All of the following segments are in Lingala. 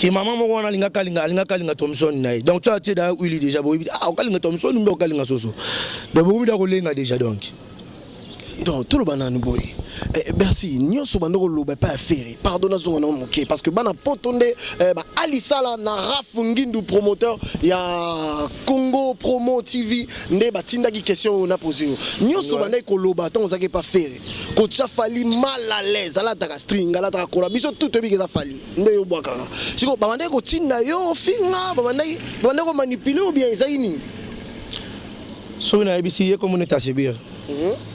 que maman moko wana linga kalinga Thompson naï. Donc tu as déjà Willy déjà kalinga Thompson ou kalinga Soso. Donc beaucoup d'akolenga déjà donc. Donc tout le banane boy. Merci. Nyonso bandoko loba pas faire. Pardonne zonga non OK parce que bana potonde Ali Sala na Rafungindu promoteur ya Congo Promo TV nde batinda ki question na posé. Nyonso bandai ko loba tant ozake pas faire. Ko tcha fali mal à l'aise ala taka string ala taka kola biso tout bi ke fali. Nde yo bwaka. Siko ba bandai ko tinda yo finga ba bandai ko manipuler ou bien ezayini. So na ibisi ye comme on est à Sibir.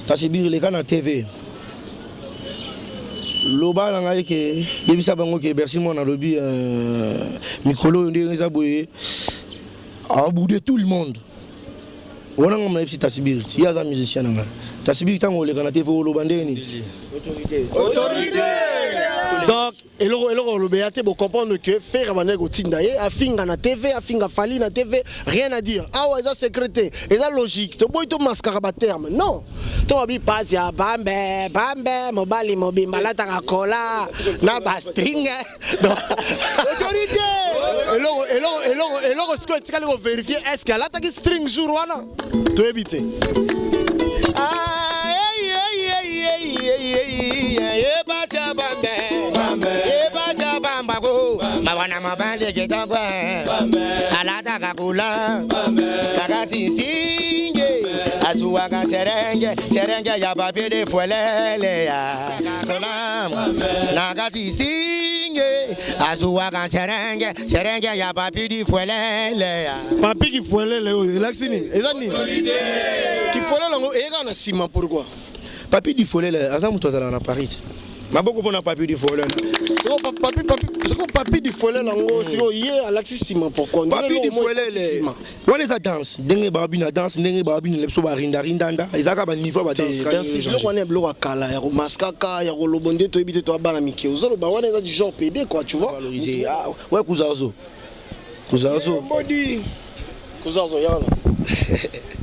Tasibir les canaux TV. Loba nanga ke yebisa bango ke Bercy moi na lobby Mikolo ndé zaboué a boudé tout le monde. On a ngam na Tasibir, si ya za musicien nanga. Tasibir tango le canaux TV loba ndeni. Autorité. Donc, eloko lobéate pour comprendre que faire manego tindaye afinga na TV, afinga fali na TV, rien à dire. Ah ouais, ça secrété, et ça logique. To boy to mascara ba terme. Non. To abi passe ya bambe, mobali mobimba ta kola na ba string. Autorité. Eloko ce que tu vas vérifier est-ce qu'elle a ta string jour wana. To éviter. Mawana mabande getagwa alata kakula kakati singe asuwaga serenge ya papier de fuelele ya salam nakati singe asuwaga serenge ya papier de fuelele ya papier qui fuelele o elaxini ezani qui fuelele ngo ega na sima pourquoi papier de fuelele azamu tozala na Paris. Ma beaucoup pour papier du foyer. C'est papier du foyer là c'est hier Alexis pourquoi papier du foyer on les danse dengue babina danse dengue babina lepso barinda rindanda ezaka ba niveau ba danse merci je connais bloc à kala ya maskaka ya kolobonde to ebite to bana miki ozolo ba wana eza du genre PD quoi tu vois valoriser ah ouais kuzazo body kuzazo yana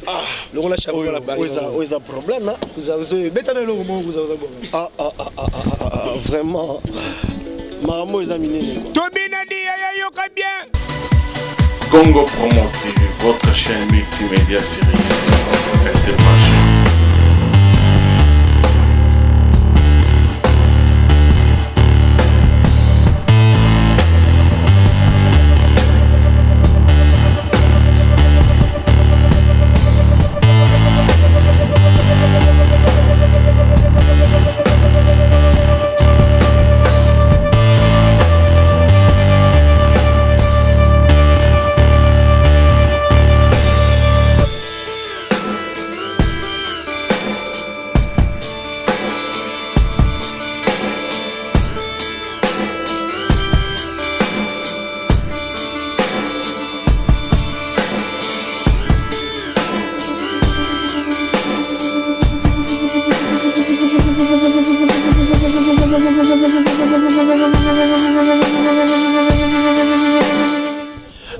ah le on la chapeau la barre ouais ça problème hein kuzazo betana le moment kuzazo vraiment Maramo est aminé. Tobina dit yo bien. Congo Promo TV, votre chaîne multimédia série. Restez branchés.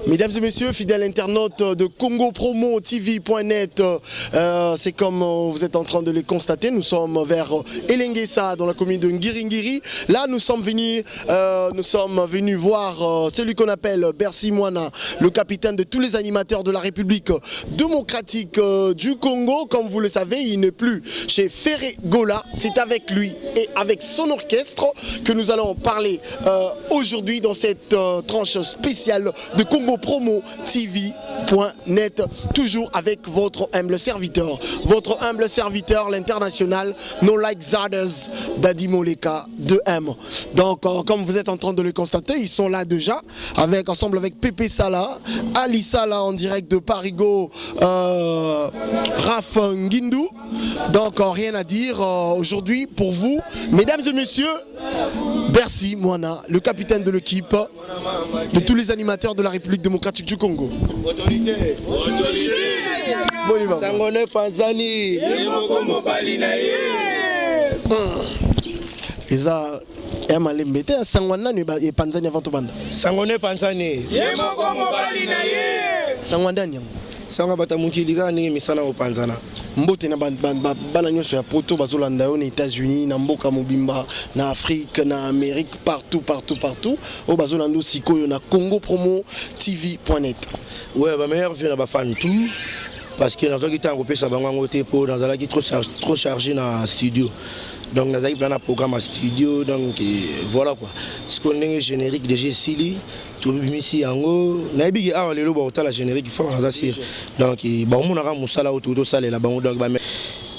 Mesdames et messieurs, fidèles internautes de Congo Promo TV.net, c'est comme vous êtes en train de le constater, nous sommes vers Elengesa dans la commune de Ngiringiri. Là, nous sommes venus voir celui qu'on appelle Bercy Moana, le capitaine de tous les animateurs de la République démocratique du Congo. Comme vous le savez, il n'est plus chez Ferré Gola. C'est avec lui et avec son orchestre que nous allons parler aujourd'hui dans cette tranche spéciale de Congo Promo TV.net, toujours avec votre humble serviteur, l'international No Like Others, Daddy Moleka 2M. Donc comme vous êtes en train de le constater, ils sont là déjà ensemble avec Pépé Sala, Ali Sala en direct de Parigo, Rafungindu. Donc rien à dire aujourd'hui pour vous, mesdames et messieurs. Bercy Moana, le capitaine de l'équipe de tous les animateurs de la République démocratique du Congo. Autorité. Sangone Panzani. Eza Emale Mbete Sangwana et Panzani avant tout banda. Sangone Panzani. Sangwanda nyang. sanga bata mukili ka ndenge misana opanzana mbote na bana nyonso ya poto bazolanda yo na États-Unis na mboka mobimba na Afrique na Amérique partout o bazolanda sikoyo na Congo Promo TV.net. Ouais, ba meilleur vient ba fan tout parce que dans un temps pesa bango ngote po dans ala qui trop chargé na studio. Donc nous avons plein de programmes à studio donc voilà quoi. Ce qu'on est générique déjà Sili tout ici en haut na bigi a le lobo la générique fort dans asir. Donc bon mon ara musala autour ça là bango donc ba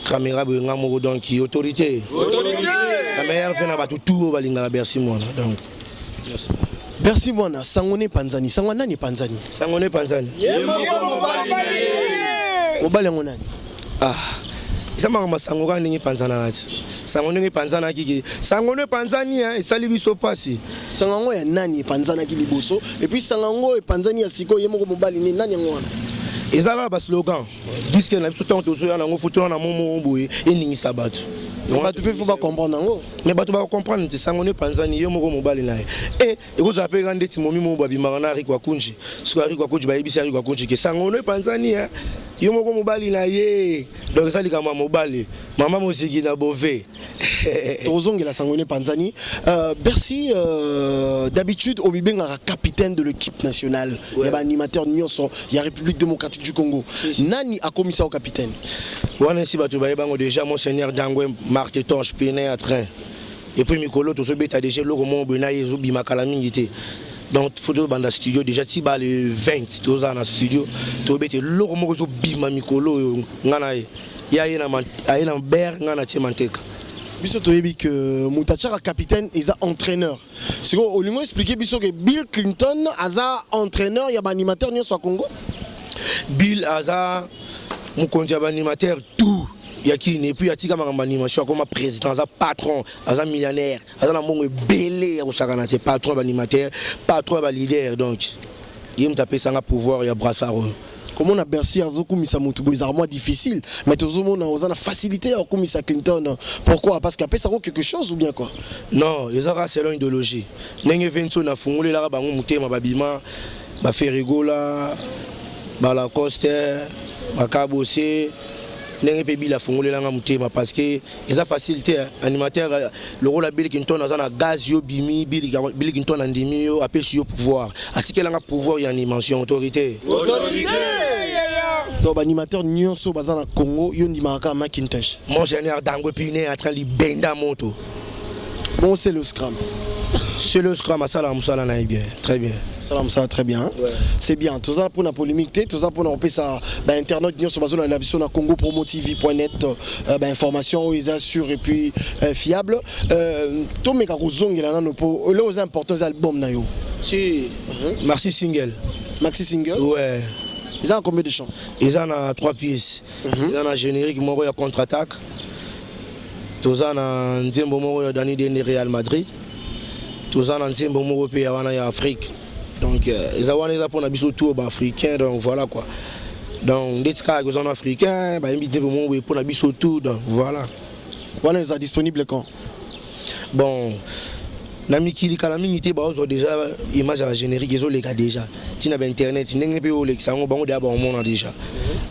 caméra be ngamo donc autorité. La meilleure fait na ba tout balinga la Bercy moi donc merci. Bercy moi na Sangone Panzani. Sangwana ni Panzani. Sangone Panzani. Mobali ngonani. Ah. Sama masangoka ndenge panzana ati. Sango ndenge panzana kiki. Sango ne panzani esali biso pasi. Sango ya nani panzana ki liboso et puis sango e panzani ya siko yemoko mobali ni nani ngwana. Ezala ba slogan. Disque na biso tant tozo ya nango photo na momo boye eningi sabatu. Batu pe faut pas comprendre nango. Mais batu ba comprendre nti sango ne panzani yemoko mobali na ye. Ekozo apeka ndeti momi mo babi marana ri kwa kunji. Siko ri kwa kunji ba ibisa ri kwa kunji ke sango ne panzani yomoko mobali na ye. Donc ça likama mobali. Mama mosiki na bové. Tozongela Sangone Panzani. Bercy d'habitude au bibenga capitaine de l'équipe nationale. Il y a animateur nyonso, il y a République démocratique du Congo. Nani a commis ça au capitaine? Wana si batu ba bango déjà monseigneur Dangwe marque torche péné à train. Et puis Mikolo to so beta déjà loko mon bena yezo bimakala mingité. Donc photo banda studio déjà ti ba le 20 toza na studio to beta loko mo zo bima Mikolo ngana ye. Ya na ber ngana ti manteka. Biso toyebi que Moutachara capitaine et entraîneur. C'est quoi au lingo expliquer biso que Bill Clinton aza entraîneur ya ba animateur nyonso à Congo. Bill aza mon compte ya ba animateur tout. Ya qui n'est plus atika ma animation comme président aza patron, aza millionnaire, aza na mongo belé au sakana te patron ba animateur, patron ba leader donc. Il me taper ça pouvoir ya brassaro. Comment on a Bercy à Zokumisa Moutoubo, c'est moins difficile. Mais tout le monde a facilité à Kumisa Clinton. Pourquoi? Parce qu'après ça vaut quelque chose ou bien quoi? Non, ils ont selon idéologie. N'engé Vinson a fondé là, bah on monte ma babima, bah Ferrigola, bah Lacoste, bah Cabossé. N'engé pébi la fondé là monte parce que ils ont facilité. Animateur, le rôle à Bill Clinton a un gaz yo bimi, Bill Clinton a dimi yo appelé sur pouvoir. Article là pouvoir et animation autorité. Donc animateur nyonso bazana Congo yondi maraka Macintosh. Mon général Dango Piné en train de benda moto. Bon c'est le scrum. C'est le scrum à Salam Salana bien, très bien. Salam ça très bien. Ouais. C'est bien. Tout ça pour la polémique, tout ça pour on ça internet nyonso bazona la vision na Congo Promo TV.net information ils sûr et puis fiable. To meka kozongela na no po les importants albums na yo. Si Maxi single. Maxi single? Ouais. Ils ont combien de chants? Ils en ont 3 pièces. Ils en ont générique, moi, il y a contre-attaque. Tous en ont un Nzembo, moi, dans l'idée Real Madrid. Tous en ont un Nzembo, moi, il y a Afrique. Donc, ils ont un tout africain, donc voilà quoi. Donc, des cas qui sont africains, ils ont pour un tout, donc voilà. Voilà, ils sont disponibles quand? Bon. Namiki Kalamingité ont déjà image à la générique ils ont les gars déjà tina internet n'engé pe ole kisango bango d'abord on a déjà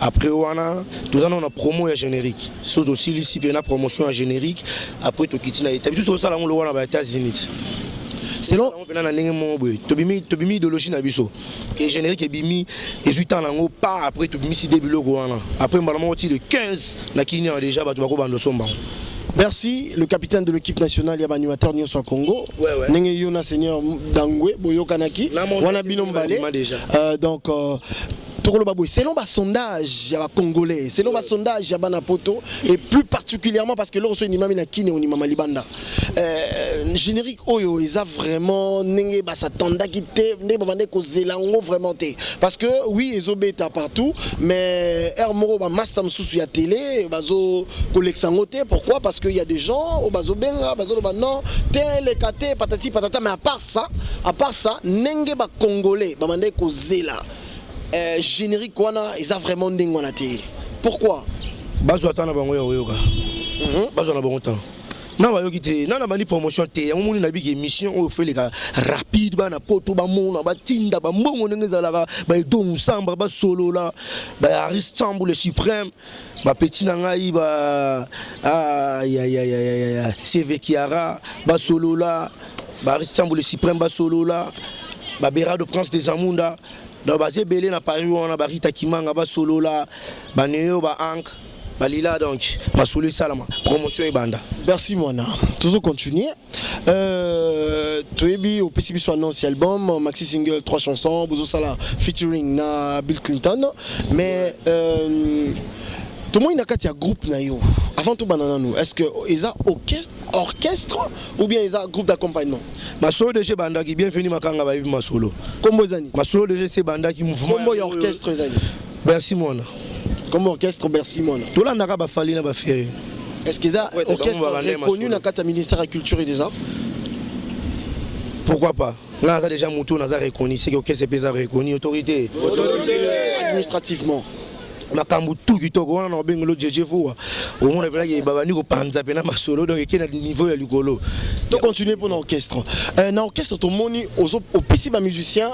après wana tout ça on a promo à générique surtout aussi ici on a promotion à générique après to kitina et tout ça là on le voit dans les États-Unis selon on a n'engé mon boy to bimi idéologie na biso que générique et bimi 18 ans nango pas après to bimi si début le wana après normalement aussi le 15 na kini déjà ba to bako bando somba. Merci, le capitaine de l'équipe nationale, il y a animateur Nyonso Congo. Nenge Yona Seigneur Dangwe, Boyo Kanaki, Wana Binombale. Donc, selon le sondage, il y a Congolais, selon le sondage, il y a Banapoto, et plus particulièrement parce que l'on ni Mamina Kine ou ni Mama Libanda. Générique Oyo, ils ont vraiment Nenge Basatanda qui te, Nebavane Kozelango vraiment te. Parce que oui, ils ont bêta partout, mais Hermoro Mastam sous la télé, Bazo Kolexangote, pourquoi? Parce qu'il y a des gens, au Bazo Benga, Bazo non, tel, kate, patati, patata, mais à part ça, Nenge ba Congolais, Bamande Kozela. Générique wana ils ont vraiment ndengwana té. Pourquoi? Bazo atana bango ya oyoka. Bazo na bango temps. Non, non, non, promotion té. On a une émission où on fait les gars rapide, bah na poto, bah mon, bah tinda, bah bon, on est là, bah donc samba, bah solo là, bah Aristambo le suprême, bah petit nangaï, bah CV Kiara, bah solo là, bah Aristambo le suprême, bah solo là, bah Béra de Prince des Amunda, bah Zébélé na Paris, on a bah Rita Kimanga, bah solo là, bah Neo, bah Ank. Balila donc, ma soulé salama, promotion et banda. Merci Moana. Toujours continuer. Toebi au PCB soit annoncé album, maxi single 3 chansons, Bozo Sala featuring na Bill Clinton. Mais tout le monde a un groupe na yo. Avant tout banana nous, est-ce que ils ont orchestre ou bien ils ont groupe d'accompagnement? Ma solo de chez banda qui bienvenue makanga ba ma solo. Comme Zani. Ma solo de chez banda qui mouvement. Comme orchestre Zani. Merci Moana. Comme orchestre Bercy Mona. Tout là n'a pas fallu n'a pas fait. Est-ce qu'ils ont orchestre reconnu dans le ministère de la Culture et des Arts? Pourquoi pas? Là, on a déjà monté, on a reconnu, c'est que l'orchestre est reconnu, autorité. Administrativement. Ma kambu tout qui togo on a bien le jeje fou. Au moins là il baba ni ko panza pena ma solo donc qui est à niveau ya likolo. Donc continuer pour l'orchestre. Un orchestre tout moni au petit ba musicien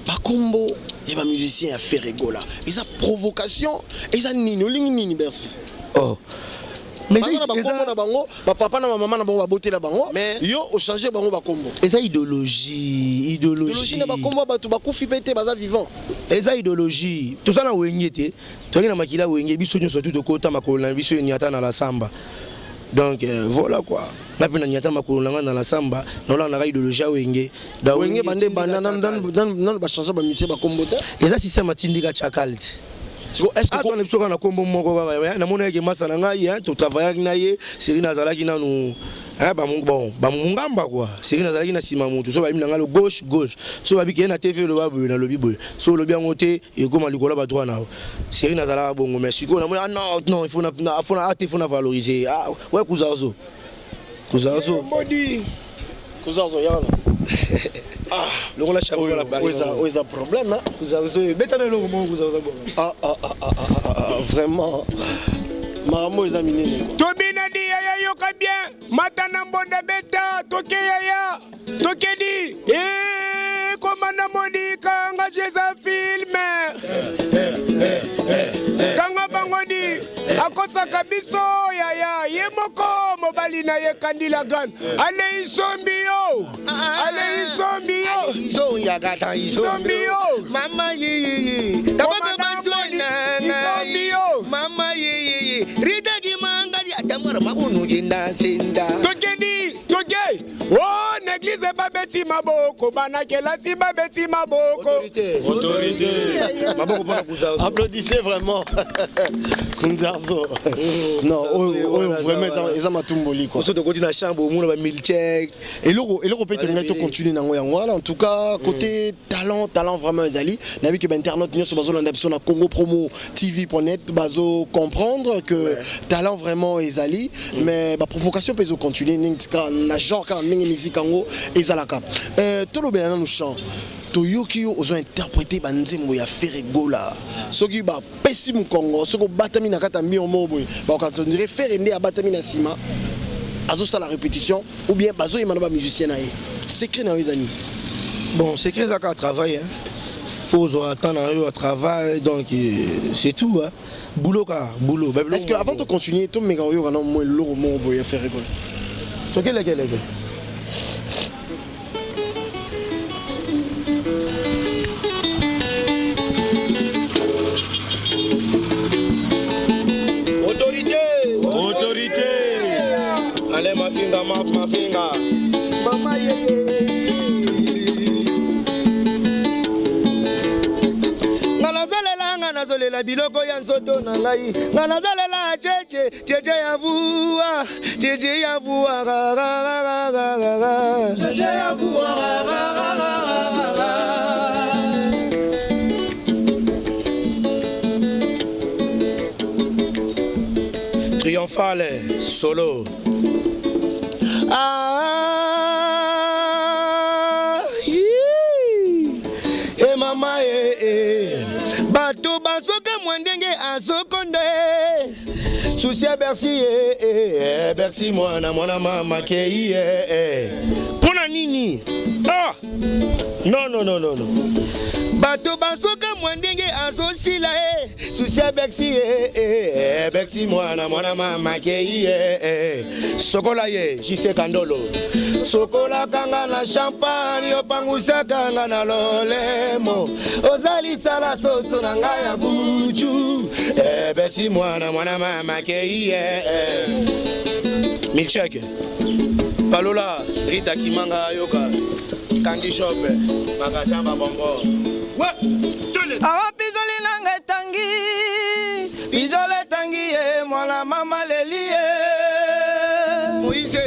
pas combo et ba musicien à faire rigola. Ils a provocation, ils a nini Bercy. Oh. Mais papa na maman na bango boté la bango yo au changer bango ba combo. Et ça idéologie na ba combo ba tu ba kufi pété baza vivant. Et ça idéologie tout ça na wengete to na makila wenge biso nyo surtout to kota makolo na biso ni ata na la samba. Donc voilà quoi. Na pena ni ata makolo na la samba na la na idéologie wenge da wenge bande banda nan ba changer ba mise ba combo ta. Et ça système atindika chakalti. Est-ce que on est sur un combo moko kaka na mona yeke masana ngai hein to travailler na ye Serine azalaki na nu hein ba mungamba quoi Serine azalaki na sima mutu so ba mina ngalo gauche so ba biki na TV le ba na lobi boy so lobi ngote e koma likola ba droit na Serine azala bongo merci ko na moi non il faut na valoriser ah ouais kuzazo modi kuzazo yana ah le on la chambre la barre ouais ça problème hein kuzazo betana le moment kuzazo vraiment Maramo est aminé quoi. Tobina di ya yoka bien matana mbonda beta toke ya toke di komanda modi kanga jeza filme kanga bangodi akosa kabiso ya yemoko mobali na ye kandila gan ale isombio iso ya gata isombio mama yi komanda modi isombio mama yi rita kimanga di atamara makunu jinda senda toke oh l'église ba beti maboko banakela si ba beti maboko autorité maboko pour kuzazo applaudissez vraiment Kunzazo non vraiment ils ont matumboli quoi so to koti na chambre au monde ba militaire et le peut to continuer nango yango en tout cas côté talent vraiment ezali na vu que ba internaute nyo so bazolanda biso na Congo Promo TV.net bazo comprendre que talent vraiment ezali mais ba provocation peut continuer na genre quand mingi musique yango ezalaka to lo belana no chant toyoki ozo interpréter banzembo ya Ferregola soki ba pesi mu Congo soko batami na kata mbio moboy ba quand on dirait faire ende abatami na sima azo ça la répétition ou bien bazo yemana ba musicien na ye secret na wezani bon secret ça ka travail hein faut attendre à travail donc c'est tout hein boulot. Est-ce que avant de continuer tout méga yo kana mo loro moboy ya Ferregola to quel Autorité. Allez ma finger. Mama Ngana zolela biloko ya nzoto na ngai. Ngana zolela cheche ya vua. Cheche ya vua. Cheche ya vua. Triomphale, solo. Ah, mama bato basoka mwandenge asokonde souci à Bercy Bercy mwana mama kei pona nini ah non bato basoka mwandenge azosila souci à Bercy Bercy mwana mama kei sokola jise kandolo sokola kanga na champagne opangusa kanga na lolemo ozali sala soso na ngai ya buju Bercy mwana mama kei milkshake Palola Rita Kimanga yoka Candy Shop Makasamba Bombo ouais awa pizoli nanga tangi pizole tangi mwana mama lelie Moïse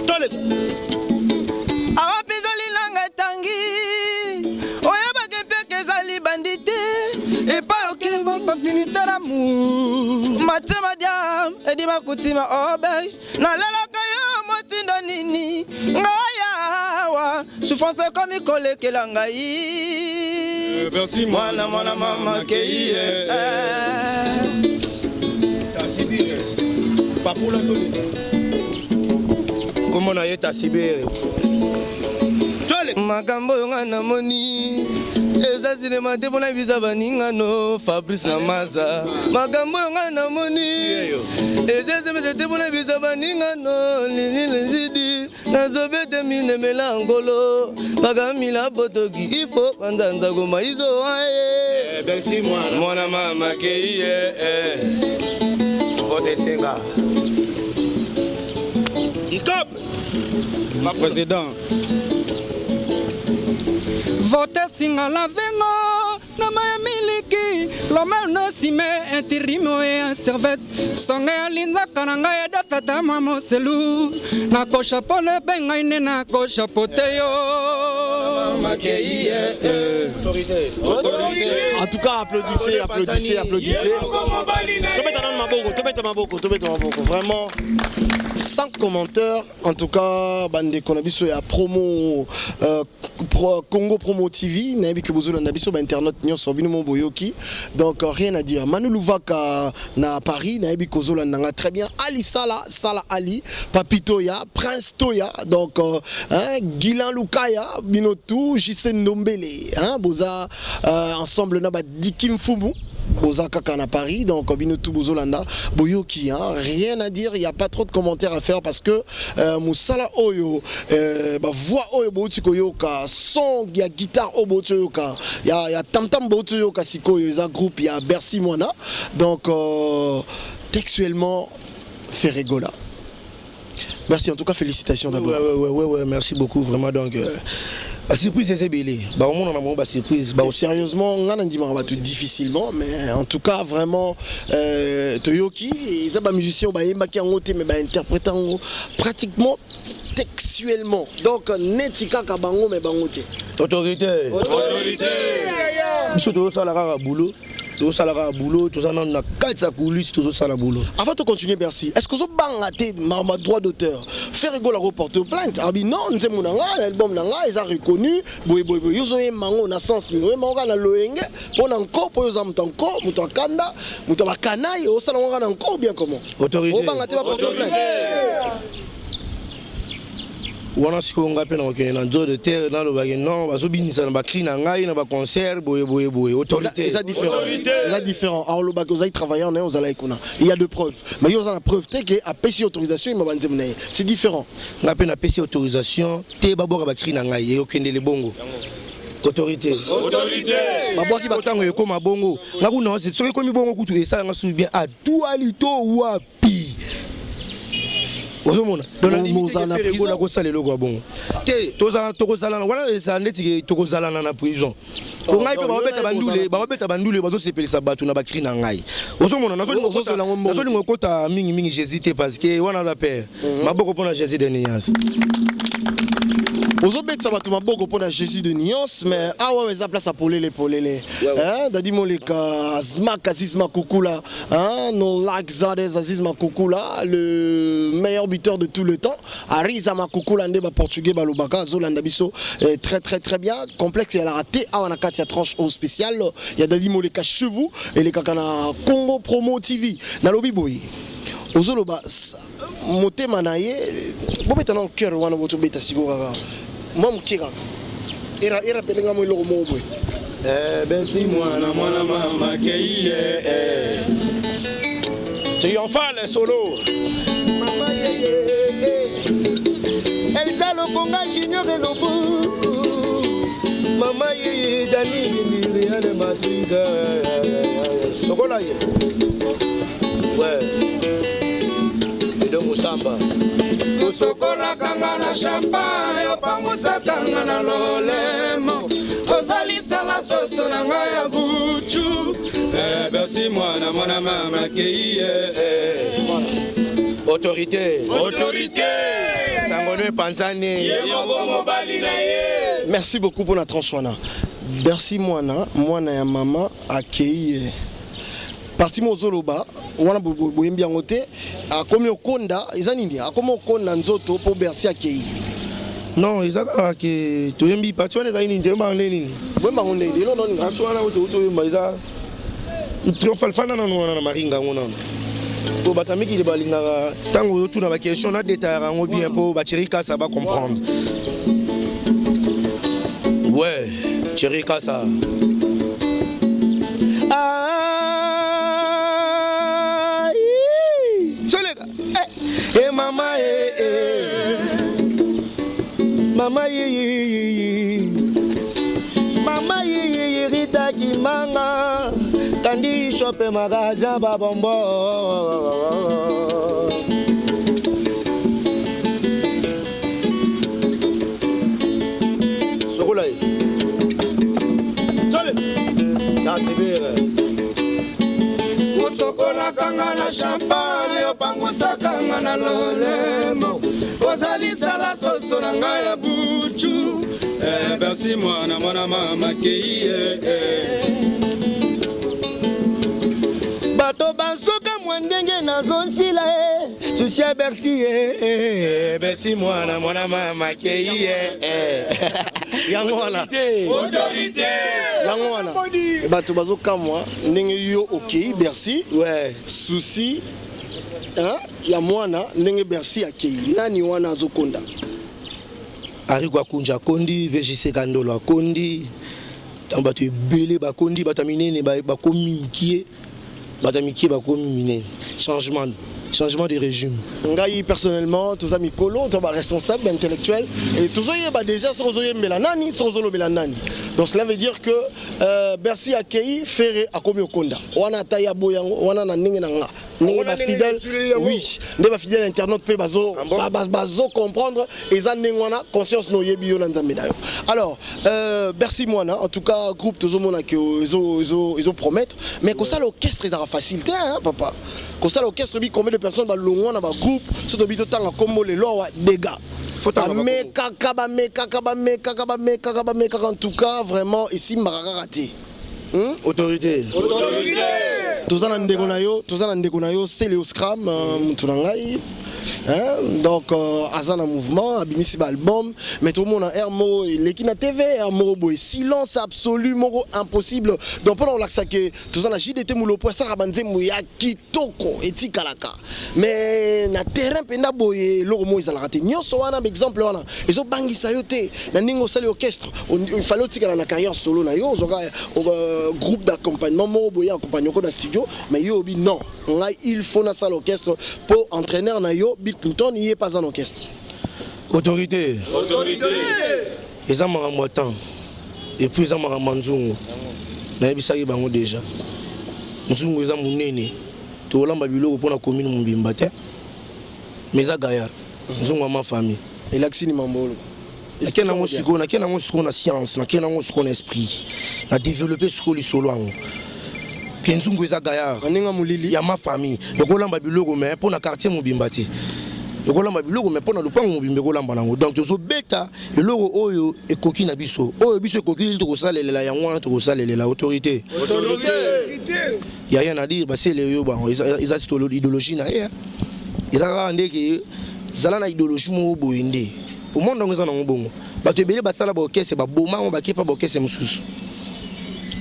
tole awa pizoli nanga tangi oya bakepeke zali bandite epa oke opportunité d'amour matema diam edi makutima auberge nalalaka yo motindo nini ngaya wa souffrance comme kolekela ngai Bercy mwana mama kei Tasibire Papula tole Comment na yeta Sibire tole makambo yonga na moni eza sinema te mpona biza baningano Fabrice na Maza makambo yonga na moni eza semese te mpona biza baningano lililezidi nazobete minemela ngolo bakamila botoki ifo banzanza goma izo wae Bercy mwana mama kei vote senga Nkop ma président vote singa la vengo na maya miliki lomel no sime intirimo e servet songe alinza kananga ya data mama selu na ko chapeau le benga ine na ko chapeau teyo makei En tout cas, applaudissez. Tobeta maboko. Vraiment, sans commentaire. En tout cas, bande konabiso ya promo Congo Promo TV. Nabi que bozo na biso ba internet nyonso bino mo boyoki. Donc rien à dire. Manu Louvaka na Paris, nabi kozola nanga très bien. Ali Sala Ali, Papito ya, Prince Toya. Donc Gilan Lukaya, Binotou, Jisen Ndombele, boza ensemble na ba Dikim Fumu. Boza Kaka na Paris, donc Binotou Bozolanda, Boyoki, rien à dire, il n'y a pas trop de commentaires à faire parce que Moussala Oyo, voix Oyo Boutikoyoka, son, il y a guitare Oyo Boutikoyoka, il y a Tam Tam Boutikoyoka, Siko, il y a un groupe, il y a Bercy Moana, donc textuellement, fait rigola. Merci, en tout cas, félicitations d'abord. Ouais, merci beaucoup, vraiment. Donc, la surprise est belle. Bah, au moins, on a une surprise. Bah, sérieusement, on a dit tout difficilement, mais en tout cas, vraiment, Toyoki, ils sont musiciens, mais interprétant pratiquement textuellement. Donc, netika kabango, mais bangote. Autorité. Surtout, ça, la boulot. Tout ça la boulot, tout ça dans la carte coulisses, tout ça la boulot. Avant de continuer, merci. Est-ce que vous avez ma droit d'auteur? Faire rigoler reporter plainte. Ah non, c'est mon l'album nanga, ils ont reconnu. Boy, ils ont un mango na sens ni vraiment on a loenge. On a encore pour ils ont encore, muto kanda, muto makana, et au salon on a encore bien comment? Autorité. Au bangate va porter plainte. Wana siko ngape na okene na nzo de terre dans le bagage non bazobinisa na bakri na ngai na ba concert boye autorité c'est différent alors le bagage vous travailler en aux ala ikuna il y a deux preuves mais ils ont la preuve te que a pesi autorisation il m'a banze mnaye c'est différent ngape na pesi autorisation te babora bakri na ngai e okende le bongo autorité babwaki batango ekoma bongo ngakuna c'est soki komi bongo kutu esala ngasu bien a dualito wapi Ozomona dona mozana prison la kosala lelo kwa bongo te tokozala wana eza ndeti tokozala na prison to ngai pe babeta bandule bazo sepelisa bato na bakri na ngai ozomona nazoli ngokota mingi j'hésite parce que wana la père maboko pona Jésus de Nias ozobetisa bato maboko mpona Jésus de Nyons, mais awa eza place à polele dadi moleka Zmak Aziz Makukula, no like Zades Aziz Makukula, le meilleur buteur de tout le temps. Ariza Makukula ndeba portugais balobaka zolanda biso très très très bien. Complexe il a raté awa na kati ya tranche au spécial. Il y a dadi moleka chevaux et les kakana Congo Promo TV na lobi boy. Ozoloba motema na ye bobeta na cœur wana boto beta siko kaka. Moi mkeka. Era pelenga mo iloko mo boy. Bercy mwana mama keiye. Triomphal solo. Mama Elsa Lokonga Junior et Lobo. Mama Dani Miriam de Madrid. Sokola ye. Ouais. Et donc Musamba. Sokola kanga na champagne, pangusa kanga na lolemo. Ozalisa la soso na ngaya buchu. Bercy mwana mama keiye. Autorité. Sangono Panzani. Merci beaucoup pour la tranche wana. Bercy mwana ya mama akei. Parti mozoloba wana boyembi yango te akomi okonda eza nini akomi okonda nzoto po Bercy akei. Non, ezaka ke toyembi parti wana eza nini te ba nini. Wemba ngonde lelo noni. Aswana uto yemba eza Triomphal fana na na maringa ngona. Po batamiki de balinga tango tout na ba question na détail rango bien po ba Chirika ça va comprendre. Ouais, Chirika ça. Mama Mama Rita Kimanga Kandi chope magasin babombo. Sokola Tole na sibere Sokola kanga na champagne opangusa kanga na lolemo. Ozalisa la soso na ngaya buchu. Bercy mwana mama keiye. Bato basoka mwandenge na zonsila Susia Bercy Bercy mwana mama keiye. Yango wana autorité yango wana bato bazoka mwa ndenge yo okei Bercy ouais souci ya mwana ndenge Bercy akei nani wana azokonda Ariko akunja kondi VGC Kandolo akondi bato ebele bakondi bato minene bakomi mikie bato mikie bakomi minene changement de régime. Ngai personnellement, tous amis Mikolo, tous responsables intellectuels et tous déjà sur Melanani, sur Melanani. Donc cela veut dire que Bercy a accueilli Ferré à Komi Okonda. Wana taya boyango, wana na ninge nanga. Ninge ba fidèle, oui. Ne ba fidèle internaute pe bazo comprendre et ça nengwana conscience no yebi yo nanza medayo. Alors Bercy Moana, en tout cas groupe tous mona que ils promettre, mais que ça l'orchestre est facilité hein papa. Que ça l'orchestre bi combien de personnes ba longwa na ba groupe, surtout bi tanga comme les lois dégâts. Meka en tout cas vraiment ici maraka raté. Autorité. Tous en ndeko na yo, c'est le scram mutunangai. Donc Azana mouvement, abimisi album, mais tout le monde a Hermo, l'équipe TV, Hermo boy, silence absolu, moro impossible. Donc pendant l'accès que tous en a JDT moulo pour ça rabanze mouya kitoko etikalaka. Mais na terrain penda boy, l'oromo ils a raté. Nyonso wana exemple wana, ils ont bangisa yote, na ningo sali orchestre, il fallait aussi na carrière solo na yo, zoga groupe d'accompagnement moro boy accompagnement dans studio, mais yo bi non, il faut na salle orchestre pour entraîneur na yo Bill Clinton, il n'est pas un orchestre. Autorité. Ils ont un temps. Et puis ils ont un manzungu. Ils ont déjà. Nzungu ils ont un néné. Tu vois là, pour la commune Mumbimbate. Mais ils ont gaillard. Nzungu a ma famille. Et l'accès ni mambolo. Il y a une science, il y a un esprit. Il a développé ce que solo. Kenzungu eza gaillard. Il y a ma famille. Il y a un biloko mais pour le quartier Mubimbate. ekolamba biloko mais pona lupango mobimbe kolamba nango donc tozo beta eloko oyo ekoki na biso oyo biso ekoki to kosalela yango wana to kosalela autorité y a rien à dire parce que les yo ba ils a idéologie na ya ils a ndeke zala na idéologie mo boyende pour monde ngo za na ngobongo bato ebele basala ba orchestre ba boma ba kepa ba orchestre mususu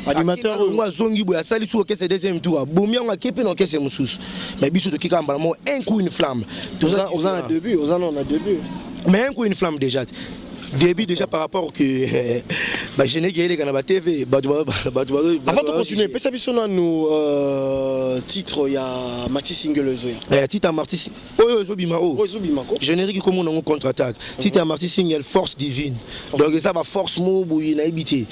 animateur ngwa zongi boya sali sou orchestre deuxième tour bomia ngwa kepe na orchestre mususu mais biso to kika mbala mo un coup une flamme aux en a début on a début mais un coup une flamme déjà début déjà par rapport que bah je n'ai qu'à la TV avant de continuer peut-être biso na nous titre ya Maxi single zoya titre Maxi oyo zobimako générique comme on contre-attaque titre Maxi single force divine donc ça va force mo boyi na ebité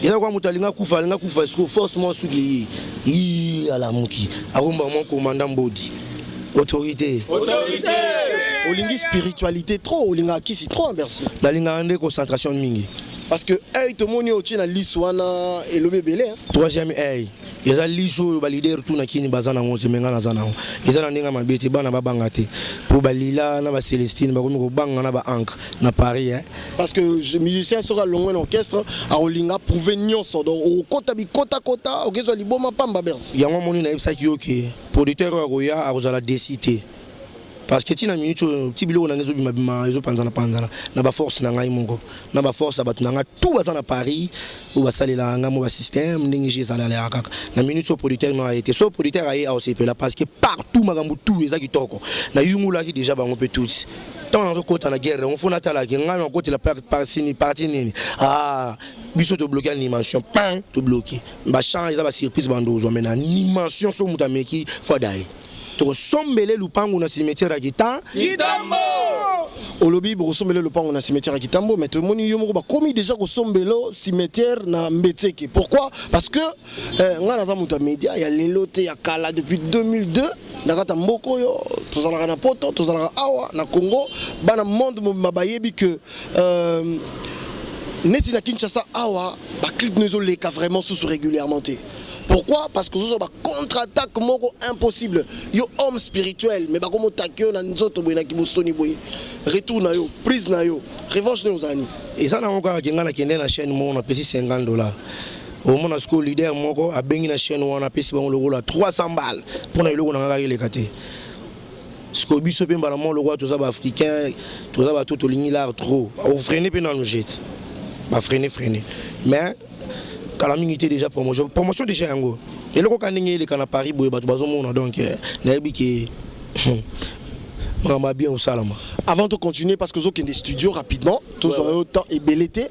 eza kwa mutalinga kufa force mo sugi yi ala muki aromba mon commandant Mbodi autorité olingi spiritualité trop olinga kisi trop en Bercy dalinga ande concentration mingi parce que hey to moni ochi na liswana elobe belé troisième hey eza liso ba leader tout na kini bazana ngo temenga na zana ngo eza na ndinga mabeti bana babanga te pour balila na ba Célestine ba komi ko banga na ba Ankre na Paris hein parce que musicien sera longo en orchestre a olinga prouver nyonso donc o kota bi kota okezo liboma pamba Bercy yango moni na ebisa kiyoke producteur roya a kozala décider parce que tina minute petit bilo na ngezo bima ezo panzana na ba force na ngai mongo na ba force abatu na nga tout baza na Paris ou basalela nga mo ba système ndingi jezala la kaka na minute so producteur no a été so producteur a aussi là parce que partout magambu tout ezaki toko na yungula ki déjà bango pe tout tant na kota na guerre on fona tala ki nga na kota la partie nini biso to bloquer animation pan to bloquer ba change za ba surprise bandozo mais na animation so mutameki fodai to sombele lupango na cimetière Kitambo olobi bo sombele lupango na cimetière Kitambo mais tout moni yo moko ba komi déjà ko sombelo cimetière na Mbetseke pourquoi parce que nga na za muta media ya lelote ya kala depuis 2002 nakata mboko yo tozalaka na poto tozalaka awa na Congo bana monde mabayebi que neti na Kinshasa awa ba clip nous les cas vraiment sous régulièrement. Pourquoi? Parce que vous avez contre-attaque moko impossible. Yo homme spirituel, mais comme takyo na nzoto boyna kibosoni boy. Retour na yo, prise na yo, revanche na ozani. Et ça na encore kinga na kende na chaîne mo na pesi $50. Au moment où le leader moko a bengi na chaîne on a pesi bon logo la 300 balles pour na logo na ngaki le kate. Ce que biso pe mbala mo logo to za ba africain, to za ba to lingi l'art trop. Au freiner pe na nous jette. Ba freiner. Mais la minute déjà promotion déjà yango et le ko kaningi le kana Paris boye bato bazomona donc na ebiki vraiment bien au salama avant de continuer parce que zo kende studio rapidement tous autant et belité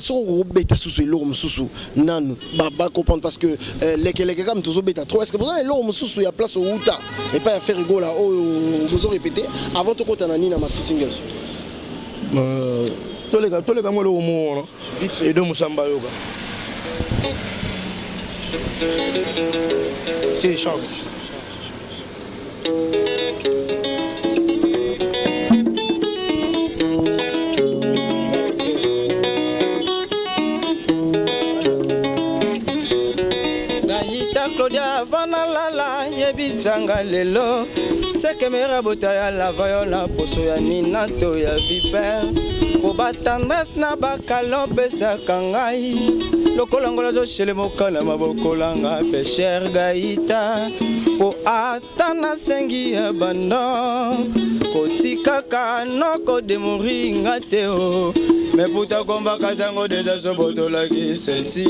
so beta sous l'eau mususu nanu ba comprendre parce que les comme tous beta trop est-ce que vous avez l'eau mususu il y a place au uta et pas faire rigolo là vous répéter avant de continuer na ma petit single tous les gars moi le mot vite fait et de musamba yoga c'est chant Naïta Claudia Vanalala yebisanga lelo sekemera botaya la vayola poso ya ninato ya viper po batandras na bakalo pesa kangai lokolangola zo shele mokana mabokolanga pesher gaita po atana sengi ya bando kotika kanoko de moringa teo me puta komba kazango deja soboto la kisensi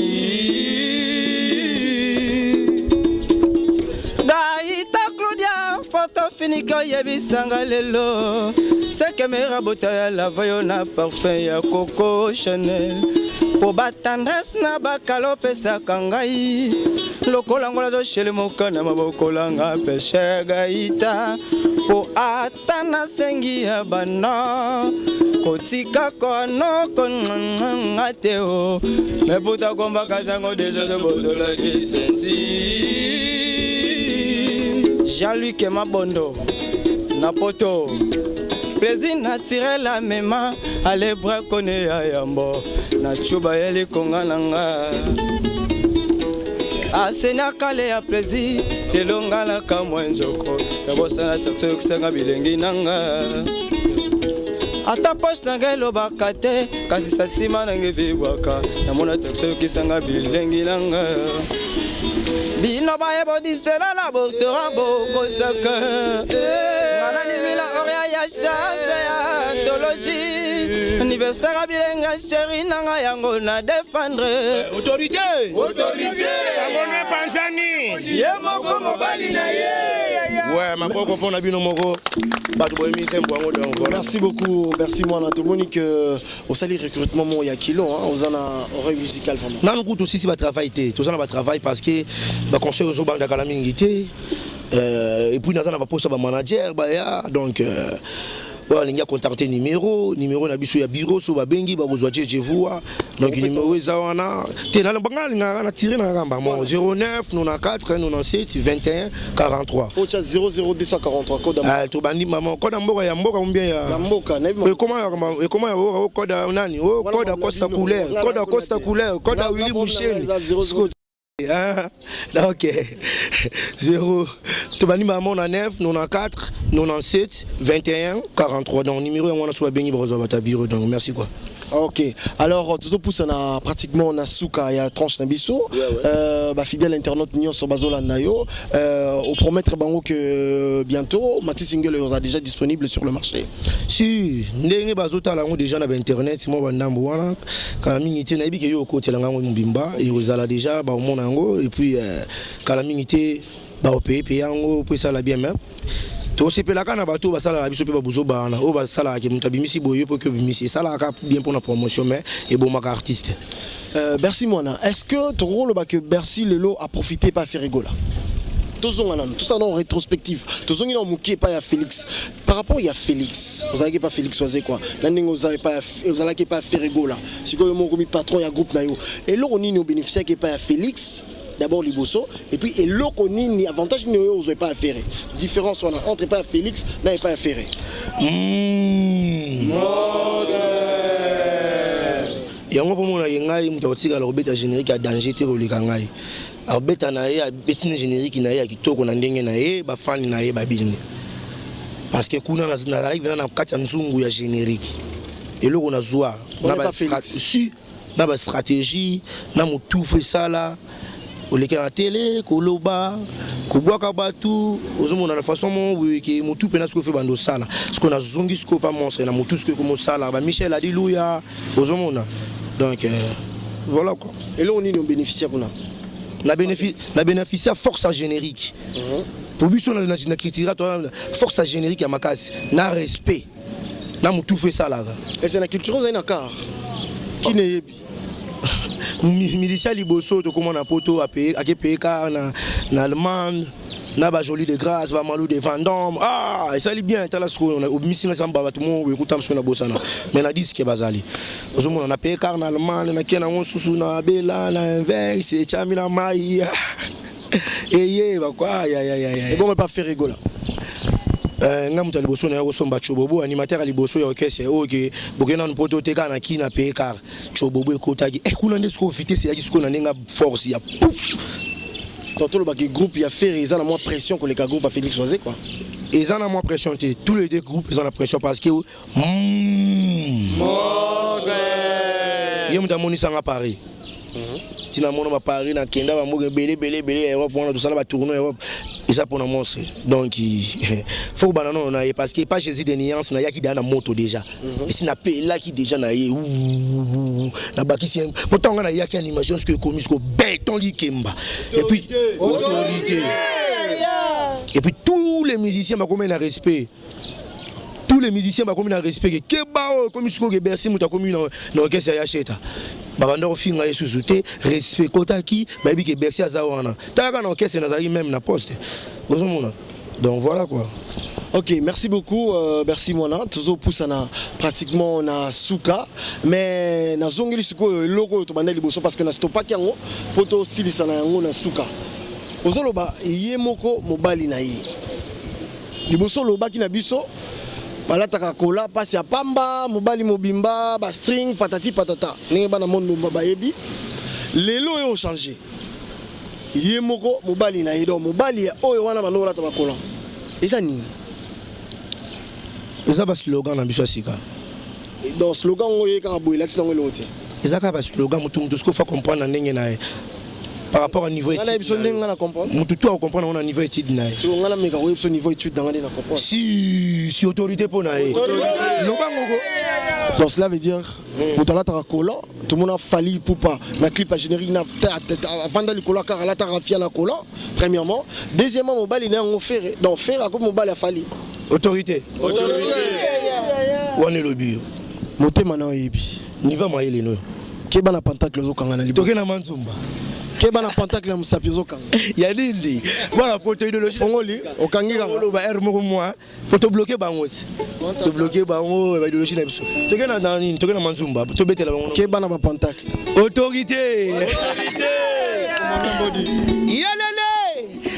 gaita Claudia photo finiko yebisanga lelo sekemera botaya la vayona parfum ya Coco Chanel po batandras na bakalo pesa kangai lokolangola zo shele mokana mabokolanga peshe gaita po atana sengi ya bana kotika kono konateo me puta komba kazango deja de bodola kisensi Jean-Luc Mabondo na poto plaisir naturel à mema ale brakone ya yambo na chuba yeli konga nanga asenakale ya plaisir elongalaka mwa njoko ya bosala taxo yokisenga bilengi nanga ata poche na ngai elobaka te kasi santima na ngai vibwaka namona taxo yokisanga bilengi nanga bino bayebodistela na botora bokosaka ngana dimila oria ya chance ya antologie anniversaire ya bilenga sheri nanga yango na défendre autorité Sabone Panzani ye moko mobali na ye ouais maboko mpona bino moko bato boyemi sembo yango donc voilà. Merci beaucoup, merci moi tout le monde que au salaire recrutement mon ya kilo hein, aux ana oreille musicale vraiment. Nan kutu aussi si ba travail te, tout ça na ba travail parce que ba conseil aux banques de la mingité et puis na ba poste ba manager ba ya donc voilà, il y a contacté numéro na biso ya bureau so ba bengi ba bozwa je vois donc numéro ezawana te na bangal nga na tirer na gamba 09 94 97 21 43 faut 00243 code ah to bandi maman code mboka ya mboka combien ya mboka na comment ya code nani code Costa couleur code Costa couleur code Willy Michel ok 0 Tobani Maman 9 94 97 21 43 donc numéro on a soit béni brozobata bureau donc merci quoi. Ok, alors tout ça pousse na pratiquement na souka ya tranche na biso bah fidèle internaute nyon sur bazola nayo au promettre bango que bientôt maxi single sera déjà disponible sur le marché. Si ndenge bazota lango déjà na internet moi bandambo wana kala mingité na ibike yo côté lango mbimba et ozala déjà ba mona ngo et puis kala mingité ba opé yango pour ça la bien même. To sepelaka na bato basala la biso pe babuzo bana o basala ke mutabimisi boyo po ke bimisi sala ka bien pour la promotion mais et bon maka artiste. Bercy Moana, est-ce que ton rôle que Bercy Lelo a profité pas faire rigola? Tout ça en rétrospective. Tout ça en mouké pas à Félix. Par rapport à Félix, vous avez pas Félix soit quoi? Vous avez pas faire rigola. Si vous avez mis patron ya groupe nayo. Et là on y nous bénéficiaire qui pas à Félix. D'abord Liboso et puis et l'autre ni avantage ni vous n'avez pas à faire différence entre pas Félix n'a pas à faire yango pour moi ngai mutaotika la robeta générique à danger te rolika ngai arbeta na ye betine générique na ye ya kitoko na ndenge na ye ba fan na ye ba bini parce que kuna na live na kati ya nzungu ya générique et loko na zoa na ba stratégie na ba stratégie na mutu fait ça là oleka na télé koloba kobwaka batu ozomona na façon mon que mutu pena ce que fait bando sala ce qu'on a zongi ce ko pas monstre na mutu ce que comme sala ba Michel Alléluia ozomona donc voilà quoi et là on est bénéficiaire pour na bénéficiaire force générique pour biso na critique force générique ya makasi na respect na mutu fait ça là et c'est la culture on a un car qui n'est musicien Liboso to comment na poto a payer car na Allemagne na ba joli de grâce ba malou de Vendôme ah ça li bien tala sko on a missing samba tout monde écoute am na bosana mais na disque bazali ozomo on a payer car na Allemagne na kena on susu na bela na inverse et chamina mai et ba quoi ya et bon on pas faire rigola nga mutu Liboso na yosomba chobobo animateur ya Liboso ya orchestre OK bokena na poto teka na kina payer car chobobo ekotaki kuna ndesiko vitesse ya kisiko na nenga force ya tout le groupe il a fait ils ont moins pression que les groupe à Félix Oisé quoi ils ont moins pression tous les deux groupes ils ont la pression parce que yemu tamoni sanga Paris tina mono ba Paris na kenda ba moge belé Europe on a tout ça ba tourner Europe et ça pour na monstre donc faut banana on a parce que pas Jésus de nuance na yaki dans moto déjà et si na paix là qui déjà na ye na baki si pourtant on a yaki animation ce que commis ko béton li kemba et puis autorité et puis tous les musiciens ba comme un respect tous les musiciens ba comme un respect que ba comme ce que Bercy muta comme une orchestre ya cheta babanda ofinga yesusu te respect kotaki babi ke Bercy azawana taka na orchestre nazali même na poste ozomona donc voilà quoi. Ok, merci beaucoup Bercy Moana. Toujours pousse na pratiquement na souka, mais na zongeli suko logo to bandeli boso parce que na stopa kiango poto silisa na yango na souka. Ozoloba yemoko mobali na yi. Liboso loba ki na biso balataka kola pasi ya pamba mobali mobimba ba string patati patata. Ninge bana mondo bayebi. Lelo yo changé. Yemoko mobali na yedo mobali oyo wana banola tabakola. Eza nini? Eza ba slogan na biso sika. Dans slogan oyo ka boy l'accident ngolo te. Eza ka ba slogan mutu ce qu'il faut comprendre ndenge na par rapport au niveau étude. Ngana biso ndenge na comprendre. Mutu to comprendre on a niveau étude na. Si ngana meka ko biso niveau étude ngana na comprendre. Si autorité pour na. Lobangoko. Donc cela veut dire mutala tabakola tout le monde a fallu pour pas la clip à générique na avant d'aller cola car la tarafia la cola premièrement deuxièmement mobile il est en offert donc faire comme mobile a fallu autorité on est le bio motema na yebi niveau moyen leno keba na pentacle zo kanga na libo toke na manzumba keba na pentacle na musapi zo kanga ya nini voilà poto idéologie fongoli okangira ba r moko moi pour te bloquer bango te bloquer bango ba idéologie na biso toke na nini toke na manzumba to betela bango keba na ba pentacle autorité yelele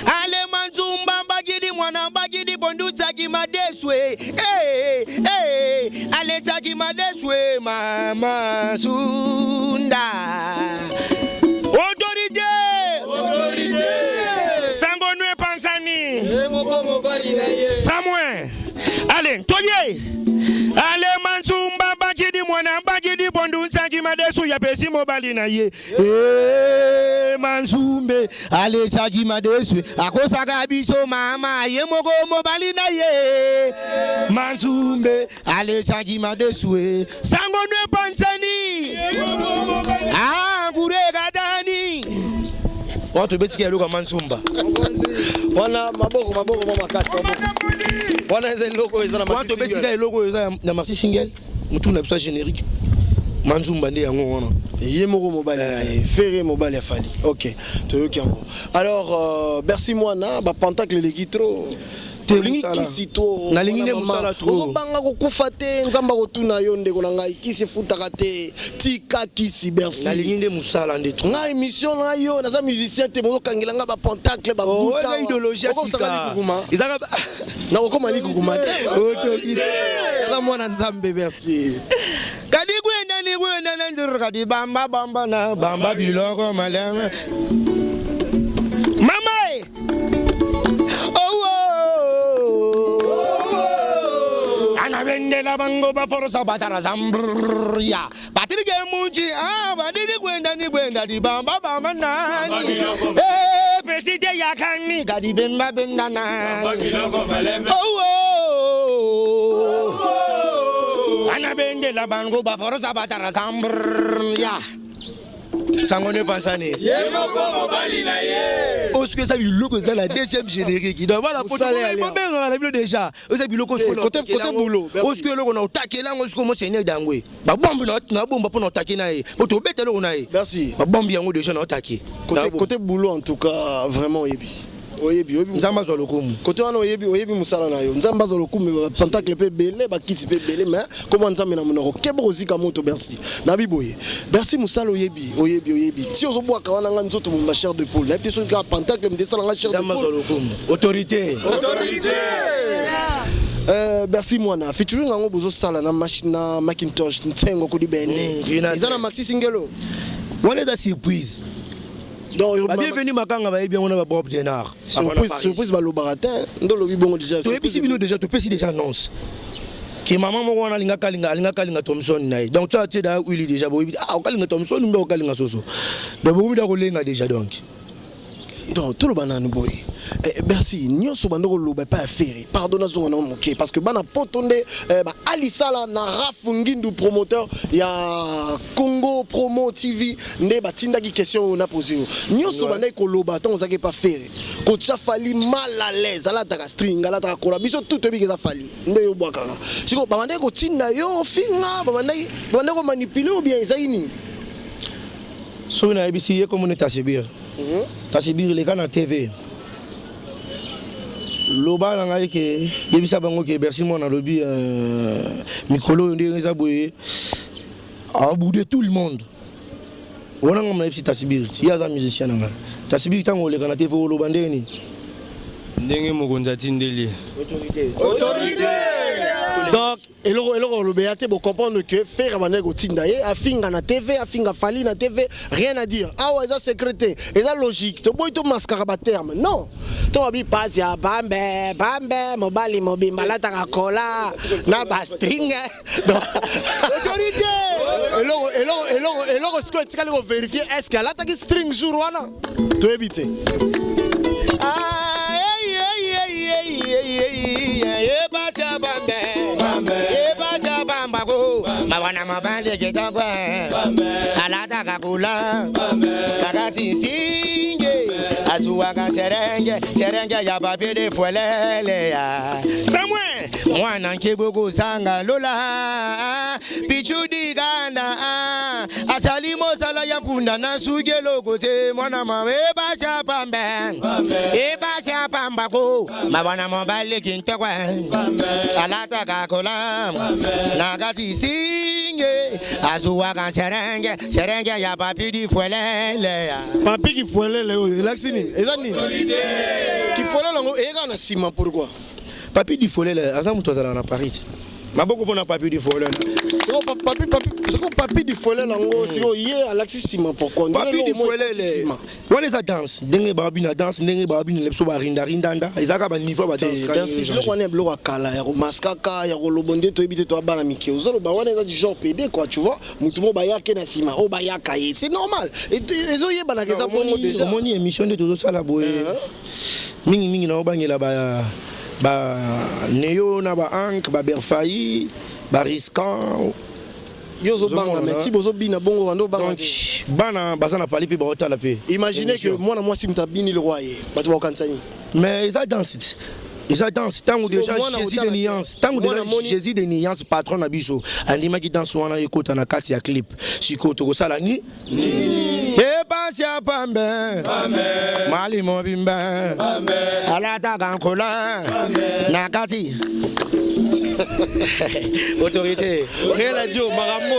ale manzumba bagidi mwana bagidi bonduza kimadeswe ale taki madeswe mama sunda autorité sangonwe pansani samwe ale toye ale manzumba bagidi mwana bagidi bonduza kimadesu ya pesi mobali na ye manzumbe ale taki madesu akosa gabiso mama ye moko mobali na ye manzumbe ale taki madesu sangonwe pansani kurega dani watu betiki ya luka manzumba wana maboko mama kasa wana eza loko eza na watu betiki ya loko eza na Maxi Single mutu na psa générique manzumba ndi yango wana yemoko mobile na ye ferré mobile afali OK toyoki yango alors merci mwana ba pentacle le gitro telingi kisito nalingine musala trop banga kokufa te nzamba kotuna yo ndeko na ngai kisi futaka te tika kisi merci nalingine musala ndetro ngai émission na yo naza musicien te mozo kangela nga ba pentacle ba buta o idéologie sika izaka na kokoma likukuma te autorité naza mwana nzambe merci kadi kwenda ni kwenda na ndir kadi bamba na bamba biloko malama mama Vendela bango ba forza batara zambria batirige munchi badiri kwenda di bamba nani pesite yakani gadi bemba nani ana vendela bango ba forza batara zambria sangone pansane yemoko mobali na ye oske ça biloko c'est la deuxième générique donc voilà pour aller on a vu déjà ça biloko côté boulot oske loko na otakela ngo sko mo seigneur dangwe ba bombe na bomba pour na otaki na ye pour to betelo na ye merci ba bombe yango déjà na otaki côté boulot en tout cas vraiment yebi oyebi nzamba zo lokumu côté wana oyebi musala na yo nzamba zo lokumu pentacle pe belé ba kisi pe belé mais comment nzamba na monoko kebo zika moto merci na biboye merci musala oyebi si ozobwaka wana nga nzoto mo chair de poule na peut-être que pentacle me desala nga chair de poule nzamba zo lokumu autorité merci mwana featuring ngo bozo sala na machine na Macintosh ntengo ko di bende izana Maxi Single wana da surprise donc bienvenue makanga ba bien on a Bob Denard surprise ba lo baratin ndo lo bibongo déjà surprise bino déjà to pesi déjà annonce ki maman mo wana linga kalinga Thompson nae donc tu as été da Willy déjà bo kalinga Thompson mbe kalinga soso donc bo bida ko lenga déjà donc tout le banane boy merci nyonso bandoko loba pas faire pardonne zonga na moké parce que bana potonde alisala na Raf Ngindu promoteur ya Congo Promo TV nde batinda ki question na posé nyonso bandai ko loba tant ozake pas faire ko tcha fali mal à l'aise ala ta string ala ta kola biso tout bi ke za fali nde yo bwaka siko ba bandai ko tinda yo finga ba bandai ko manipuler ou bien zaini so na ibisi ye comme tasibir tasibir les gars na TV loba na ngai ke yebisa bango ke merci mon na lobi mikolo ndenge za boye a boudé tout le monde wana ngam na ibisi tasibir si ya za musicien na tasibir tango le kana TV loba ndeni ndenge mokonza tindeli autorité Donc, eloko lobeyate bo comprendre que faire banego tindaye afinga na TV, afinga fali na TV, rien à dire. Ah ouais, ça secrété, et ça logique. To boy to mascara ba terme. Non. To abi passe ya bambe, mobali mobimba la ta kola na ba string. Autorité. Eloko ce que tu vas vérifier est-ce qu'elle a ta string jour wana. To éviter. Mawana mabande kitagwe alata kakula kakati singe asuwaga serenge ya papede fuelele ya samwe mwana nkibugu sanga lola pichudi ganda asalimo sala ya punda na sugelo kote mwana mawe basha pambe basha pamba ko mawana mabale kintagwe alata kakula nakati singe azuwaga serenge ya papi di fuelele ya papi ki fuelele oyo elaxini eza nini ki fuelele ngo ega na sima pourquoi papi di fuelele azamu tozala na Paris maboko pona papi di fuelele papi di fuelele ngo sio ye alaxi sima pourquoi papi di fuelele wana eza danse ndenge babi na danse ndenge babi na lepso ba rindanda ezaka ba niveau ba danse merci je connais bloko akala ya maskaka ya kolobonde to ebite to abana mike ozolo ba wana eza du genre PD quoi tu vois mutu mo ba yake na sima o ba yaka ye c'est normal ezo ye bana keza bongo déjà moni émission de tozo sala boye mingi na obangela ba neo na ba ank ba berfayi ba risquant yozo banga mais ti bozo bina bongo wando banga donc bana bazana pali pe ba otala pe imaginez que moi na moi si mtabini le roi batu ba kansani mais ça danse tango déjà Jésus de nuance tango déjà Jésus de nuance patron na biso andima ki danse wana ekota na kati ya clip sikoto ko sala ni Ebasia pambe mali mobimbe alata gankola nakati autorité rien à dire marambo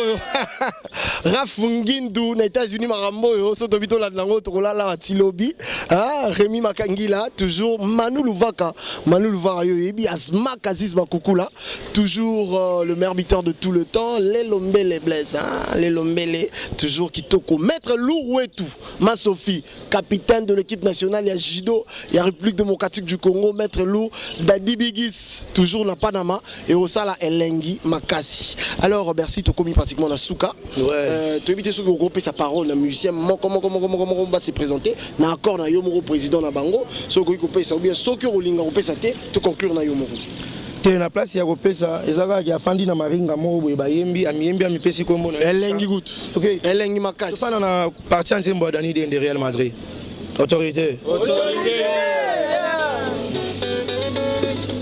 Rafungindu na États-Unis marambo soto bito la lango tokola la tilobi Rémi Makangila toujours Manu Luvaka yo yebi Asma Kazis Bakukula toujours le meilleur buteur de tout le temps les Lombele Blaise les Lombele toujours Kitoko maître Lourouetou ma Sophie capitaine de l'équipe nationale ya judo ya République démocratique du Congo maître Lou Dadi Bigis toujours na Panama et au sala Elengi Makasi alors merci to komi pratiquement na Souka tu éviter ce groupe sa parole na musicien comment va se présenter na accord na Yomoro président na bango ce ko ko pesa ou bien ce que rolinga ko pesa te to conclure na Yomoro te na place ya ko pesa ezaka ya fandi na maringa mo boye bayembi amiyembi amipesi kombo na Elengi gut OK Elengi Makasi to na partie nzembo Dani de Real Madrid autorité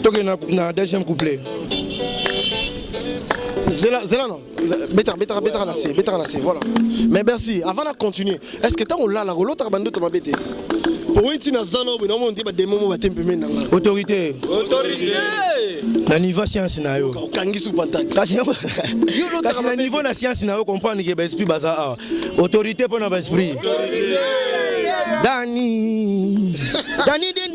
toke na deuxième couplet Zela non beta la C voilà mais merci avant de continuer est-ce que tant on l'a la l'autre bande to mabete pour une tina zano bo no ba demo mo ba tempeme nanga autorité na niveau science na yo kangi su pantaki kasi na niveau na science na yo comprendre que ba esprit baza autorité pour na ba esprit Dani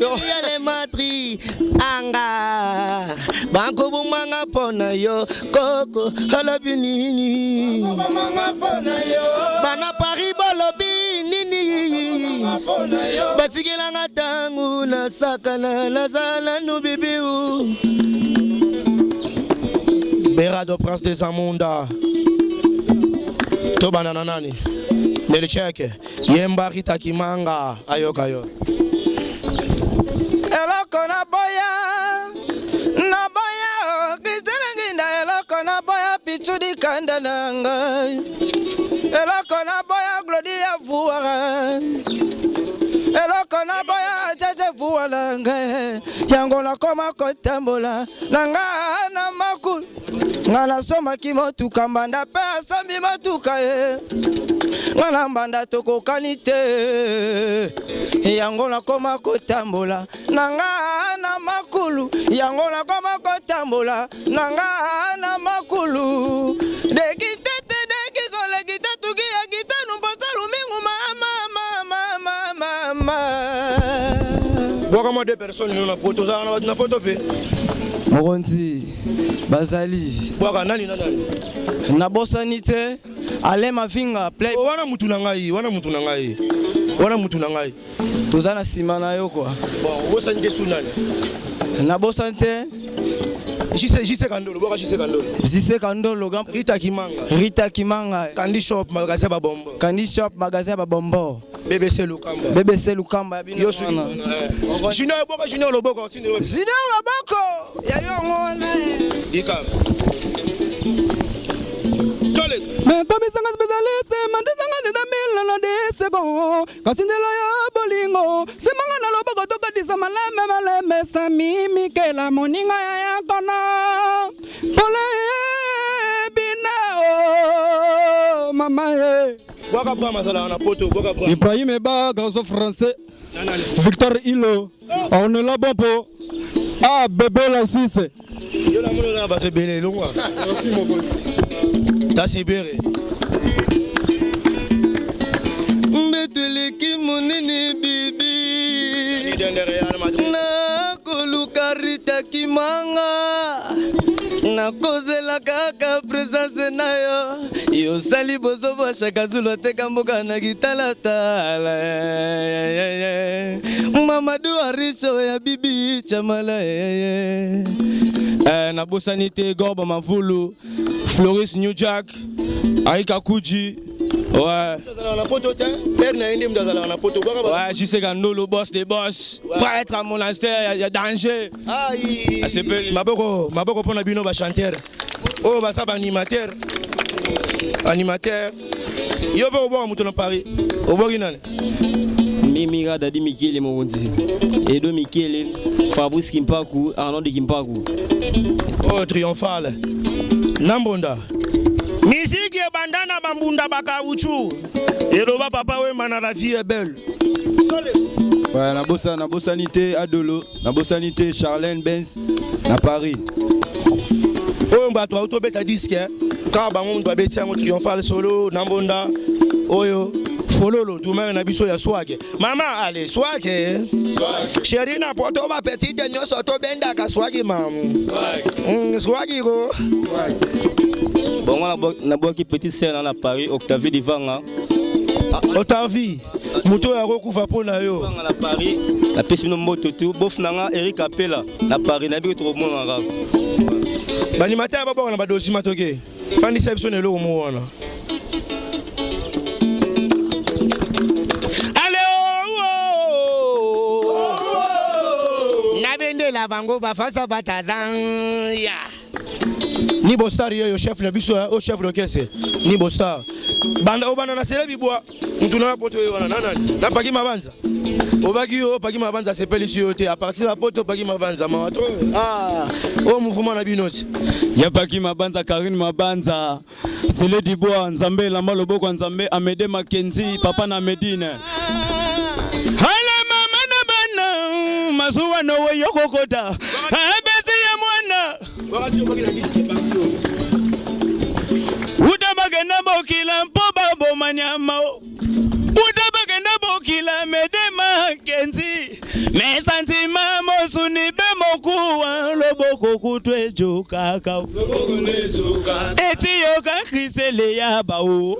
le matri anga banko bumanga pona yo koko halabini bana Paris bolobi nini batikela tangu na sakana lazala no bibiu Berado Prince des Amunda to banana nani Nelicheke yemba Rita Kimanga ayokayo eloko na boya kizelenginda eloko na boya pichudi kanda nanga eloko na boya Gloria Vuara eloko na boya Jaja Vuara nge yango na koma kotambola nanga na makulu ngana soma kimotuka mbanda pe asambi matuka ngana mbanda toko kanite yango na koma kotambola nanga na makulu yango na koma kotambola nanga na makulu de kitete de kizole kitatu kia kitanu bosalu mingu mama Boka mo deux personnes nous na poto pe Moronzi Bazali Bwaka nani. Nabosani te Ale Mavinga play Wana mutu na ngai. Tozana simana yo quoi. Bon, bosani ke sunani. Nabosani te Jise Kandolo, bwaka Jise Kandolo. Jise Kandolo Rita Kimanga. Candy Shop magasin ba bombo. BBC Lukamba. Yosu. Junior Loboko. Junior Loboko. Ya yo ngona. Dika. Mais pas mes sangas spécialistes, mandé sangas de mille na de secondes. Quand c'est de la bolingo, c'est mangana loboko toka disa maleme sami Mikela moninga ya kona. Pole binao mama ye. Boka bra masala na poto, boka bra. Ibrahim Eba, garçon français. Victor Hilo. On est là bon pour. Ah bébé la 6. Yo la mono na ba te belé longwa. Merci mon pote. Tasibere. Mbetuleki monene bibi na koluka Rita Kimanga na kozela kaka presence na yo sali bozo bashaka zulu teka mboka na gitalatala Mamadou Arisho ya bibi chamala na bosanité Gorba Mavulu Floris New Jack Aika Kuji. Ouais. Ouais, je sais qu'on le boss des boss. Prêtre à monastère, il y a danger. C'est Maboko pour Nabino va chanter. Oh, bah ça va animateur. Yo va au bois à Paris. Au bois Mimira Dadi Mikele Moronzi. Edo Mikele, Fabrice Kimpaku, Arnaud de Kimpaku. Oh, triomphal. Nambonda. Musique et bandana bambunda baka uchu. Eroba papa we mana la vie est belle. Ouais, na bosanité Adolo, na bosanité Charlène Benz, na Paris. Oh mba toi auto beta disque. Ka ba mon doit betia mo triomphal solo Nambonda. Oyo fololo duma na biso ya swag. Mama allez swag. Chérie na poto ba petite nyoso to benda ka swag mam. Swag go. Bon, on a beaucoup petite sœur à Paris, Octavie Divanga. Octavie, moto ya rokufa pona yo. À Paris, la piste no moto tout, bof nanga Eric Apela, na Paris na bi trop mon arabe. Bani matin ba ba na ba dosi matoke. Fandi seption elo mo wana. Na bende la bango ba fasa batazan ya. Ni Bostar yo chef na biso au chef d'orchestre ni Bostar banda obana na selebi bois mutuna poto yo wana nani na paki mabanza obaki yo paki mabanza sepeli sur te à partir la poto paki mabanza mawato au mouvement na binoti ya paki mabanza Karine Mabanza Sele di bois Nzambe la maloboko Nzambe Amede Makenzi papa na Medine hala mama na bana mazuwa no we yokokoda abezi ya mwana wakati obaki na disque parti yo utabagenda bokila mpo babo manyama utabagenda bokila Medema Kenzi mesantima mosuni be mokuwa loboko kutwejo kaka etiyo kakrisele ya bao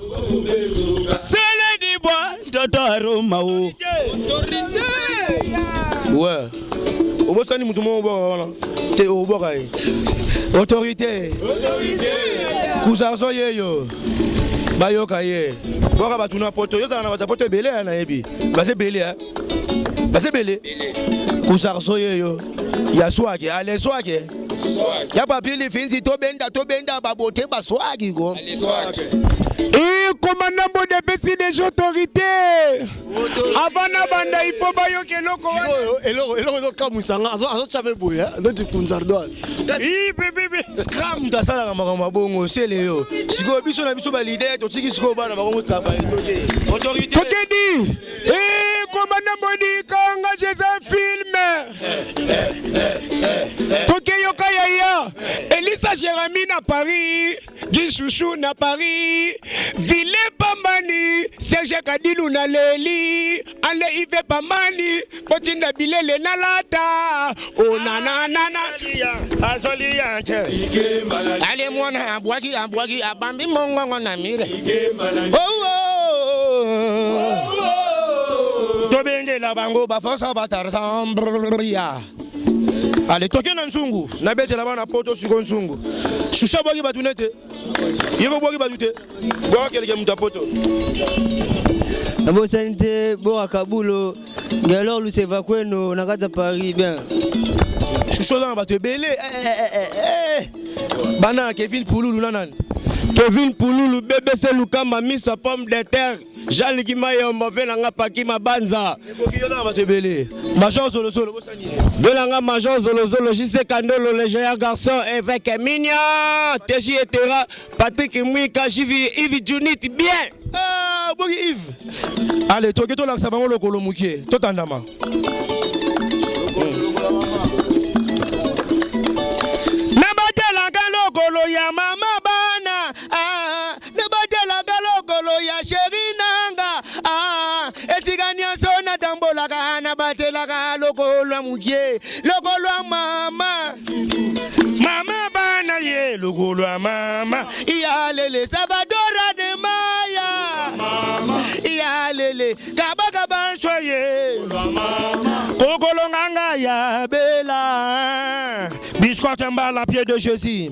sele di bois dotoro mao ouais obosani mutu mo wana te oboka autorité kuzazo yeyo bayoka ye boka batuna poto yo za na bapoto belé na yebi base belé kuzazo yeyo ya swage ale swage ya papili finzi to benda babote ba swage go et commandant de petit des autorités avant na banda il faut bayo keloko eloko kamusanga azo chabe boya ndoti kunzardo bébé scram da sala ngama bongo sele yo siko biso na biso ba leader to tiki siko bana ba ko travail autorité tokedi et commandant bodi kanga Joseph film tokeyo kaya Elisa Jérémy na Paris, Guy Chouchou na Paris, Ville Pambani, Serge Kadilou na Leli, Ale Yves Pamani, Potinda Bilele na Lata, oh nanana, Azolia, Ale Mwana, Abwagi, Abambi Mongo na Mire, Tobende la bango, Bafosa Batar, Sambria. Allez, toquez dans Nsungu, na bete là-bas na poto sur Nsungu. Choucha bogi batunete. Yego bogi batute. Boga keleke muta poto. Abo santé bo akabulo. Galor lu se va kweno na kaza Paris bien. Choucha dans batu belé. Bana Kevin Pouloulou nanani. Kevin Pouloulou BBC Lukamba misa pomme de terre. Jean Likimayo mauvais nanga paki mabanza. Major Zolo Zolo de langa Major Zolo Zolo JC Kandolo le géant garçon avec Minia TJ Etera Patrick Mwika Yves Junit bien. Ah bogi Yves. Allez toke to laksa bango lokolo mukie to tandama. Nabatela lokolo ya mama bana ah nabatela lokolo ya chéri nanga ah esigania sona tambola kana batela lokolo mukie lokolo mama mama bana ye lokolo mama iyalele Salvador de Maya mama iyalele kaba soye kokolo nganga ya bela biscotte mbala pied de Jésus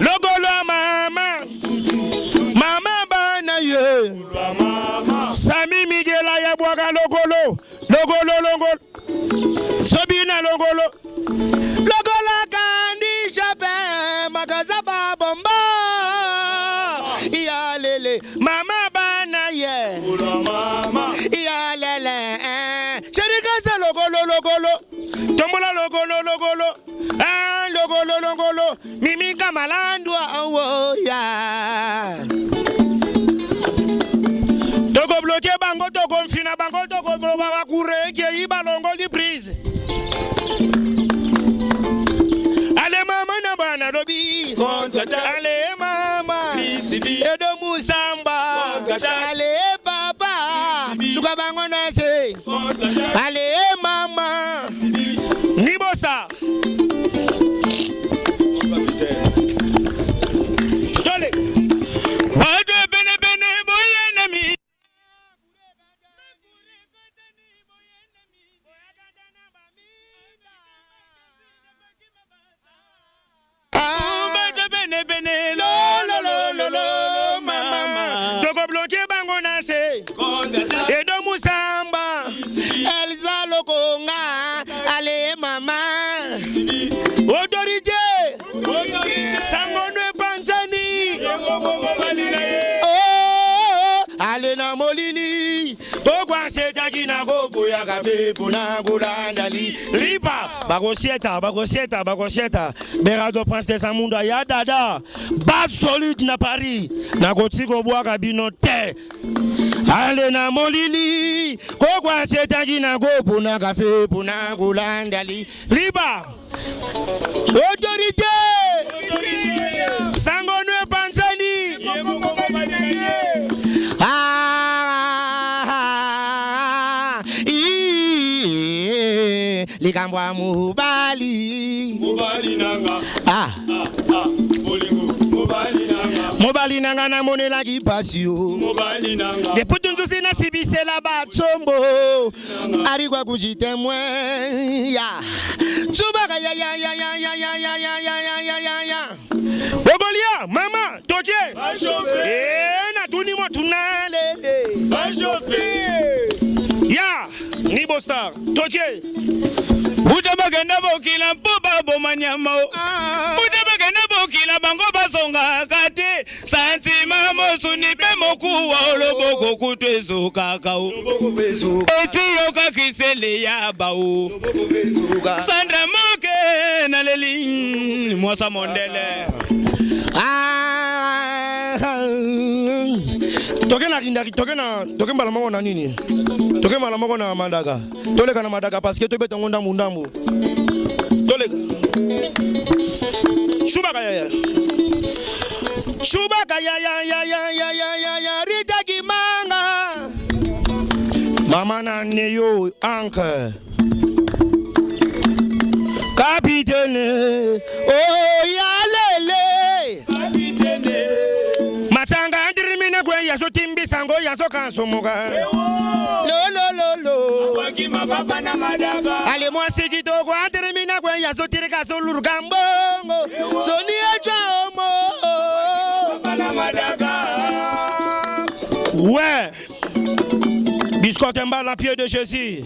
lokolo mama mama bana ye Sami Miguela ya bwaga lokolo Sobina lokolo kandi chape magazaba bomba iyalele mama bana ye iyalele cherikaza lokolo tombola lokolo ah lokolo mimi kamalandwa oh ya toko bloqué bango toko confina bango toko bloqué courir qui yi balongo di prise allez maman na bana lobi allez maman edo musamba allez papa luka bango na se allez maman nibosa tole wado bene boyenami mama toko bloqué bango na se edo musamba Elsa Lokonga allez mama autorité Sangonwe Panzani oh allez na molili tokwa setaki na gogo ya kafe pona golandali ripa bagosieta berado prince de Samunda ya dada bas solide na Paris na kotiko bwaka bino te allez na molili kokwa setaki na gogo na kafe pona golandali ripa autorité Sangonwe Panzani likambwa mubali nanga mobali nanga na monela ki pasio de putunzu sina sibisela batsombo ari kwa kujitemwe ya tsubaka ya Ogolia mama toje na tuni mo tunalele ya Nibo Star toje Utabagenda bokila mpuba bomanyama Utabagenda bokila bango basonga kate Santima mosu nipe mokuwa oloboko kutwezo kakao Etiyoka kisele ya bao Sandra Moke na leli Mwasa Mondele Toke na rindaki, toke mbalamango na nini? Toke mbalamango na mandaga. Toleka na mandaga parce que tobe tongo ndambu. Toleka. Chubaka ya Chubaka ya Rita Kimanga Mama na neyo anka Capitaine oh ya lele Capitaine Matanga andirimina kwe yaso timbi sango yaso kansomoga lo Wakima baba na madaga Ale mwasi kitoko andirimina kwe yaso tirika soluruka mbongo Soni echa omo Baba na madaga Ouais Biscotte mbala pied de Jésus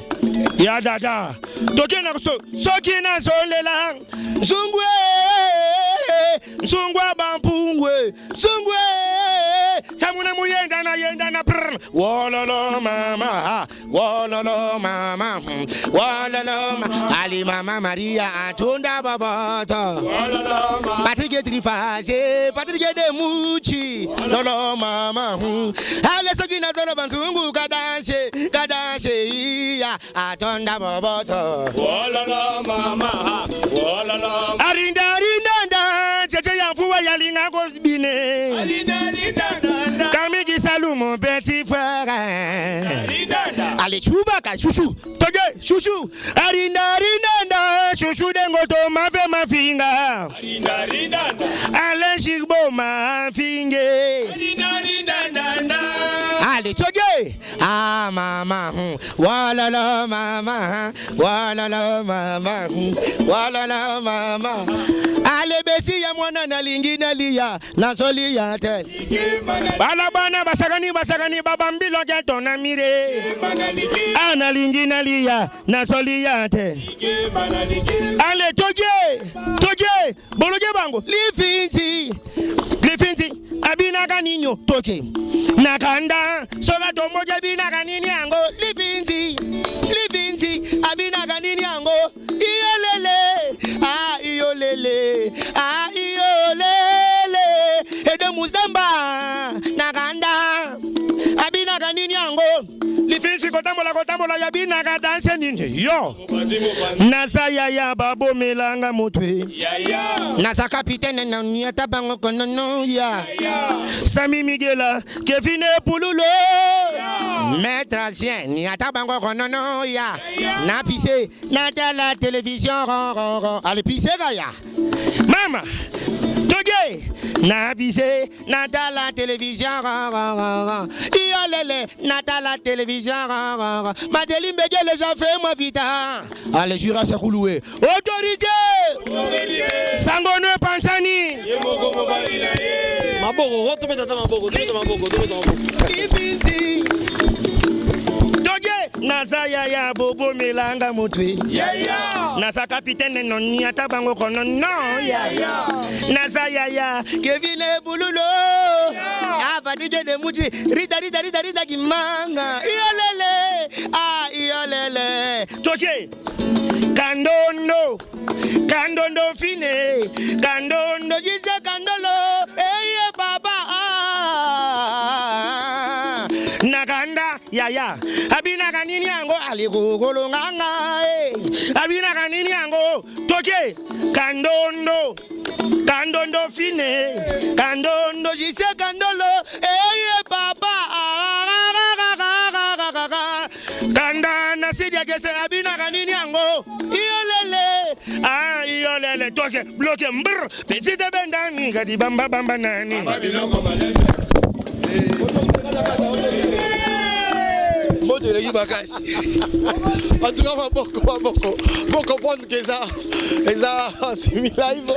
Ya dada Tokina sokina solela Zungwe Zungwa bampungwe Zungwe Samuna muyenda na prr Wololo mama Wololo mama Wololo mama Ali mama Maria Atunda babata Wololo mama Patrick Trifase Patrick de Muchi Lolo mama Ale sokina zolo banzungu Kadanse iya Atunda babata Wololo mama Wololo Arinda Cheche yanfuwa yalinga gosbine Arinda Kamigi salou mon petit frère Allez Chubaka chouchou Toge chouchou Arinda chouchou dengoto ma fe ma finga Arinda Alain Chigbo ma finge Arinda Allez Toge Ah mama Walala mama Walala mama Walala mama Ale besi ya mwana na lingina liya na soli ya tel Bala bana basagani babambilo geto na mire Ana lingina liya na soli ya tel Ale toje bologe bango lifinti abina kaninyo toke nakanda soga tomoje bina kanini ango lifinti abina kanini ango iyolele ede muzamba nakanda abina kanini ango lifinsi kotambola ya bina ka danse nini yo nasa ya babo melanga motwe nasa kapitaine na nyata bango konono ya Sami Miguela Kevin Pululo Maître ancien nyata bango konono ya na pise na la télévision allez pise gaya mama toge na pise na la télévision iolele na la télévision Madeleine Bégué les gens fait moi vita allez jura se kouloué autorité sangono pansani maboko tobeta maboko Nasa ya bobo melanga motwe Nasa capitaine non nyata bango kono no Nasa ya Kevin Bululo Afatije de muji rida kimanga Iolele Toke Kandondo fine Kandondo jise kandolo Eye baba Nakanda ya abina kanini yango alikugolo nganga abina kanini yango toke kandondo fine kandondo jise kandolo papa kanda nasidia kese abina kanini yango iolele toke bloke mbr petite bendani kadi bamba nani En tout cas, beaucoup comprendre que ça c'est live.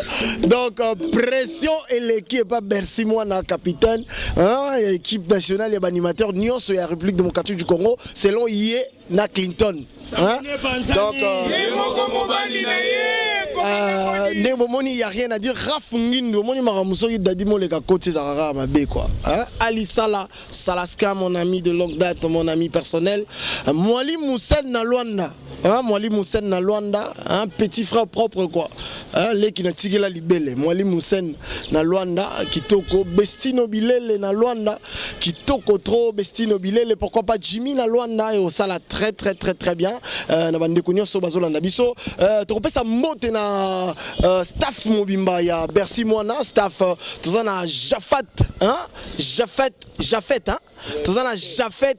Donc pression et l'équipe pas Bercy moi na capitaine, équipe nationale et animateur Nyons et la République démocratique du Congo selon Yé na Clinton. Donc il n'y a rien à dire. Rafungindo, moni maramuso il dadi mo le côté Zara mabe quoi. Ali Sala, Salaska mon ami de longue date, mon ami personnel. Mwali Moussen na Luanda. Mwali Moussen na Luanda, un petit frère propre quoi. Les qui n'a tigé la libelle. Mwali Moussen na Luanda, Kitoko Bestino Bilele na Luanda, Kitoko trop Bestino Bilele. Pourquoi pas Jimmy na Luanda et au Sala très bien. Na bande konyo so bazolanda biso. To kopesa mbote na staff mobimba ya Bercy Mwana staff tozana Jafat hein Jafet hein tozana Jafet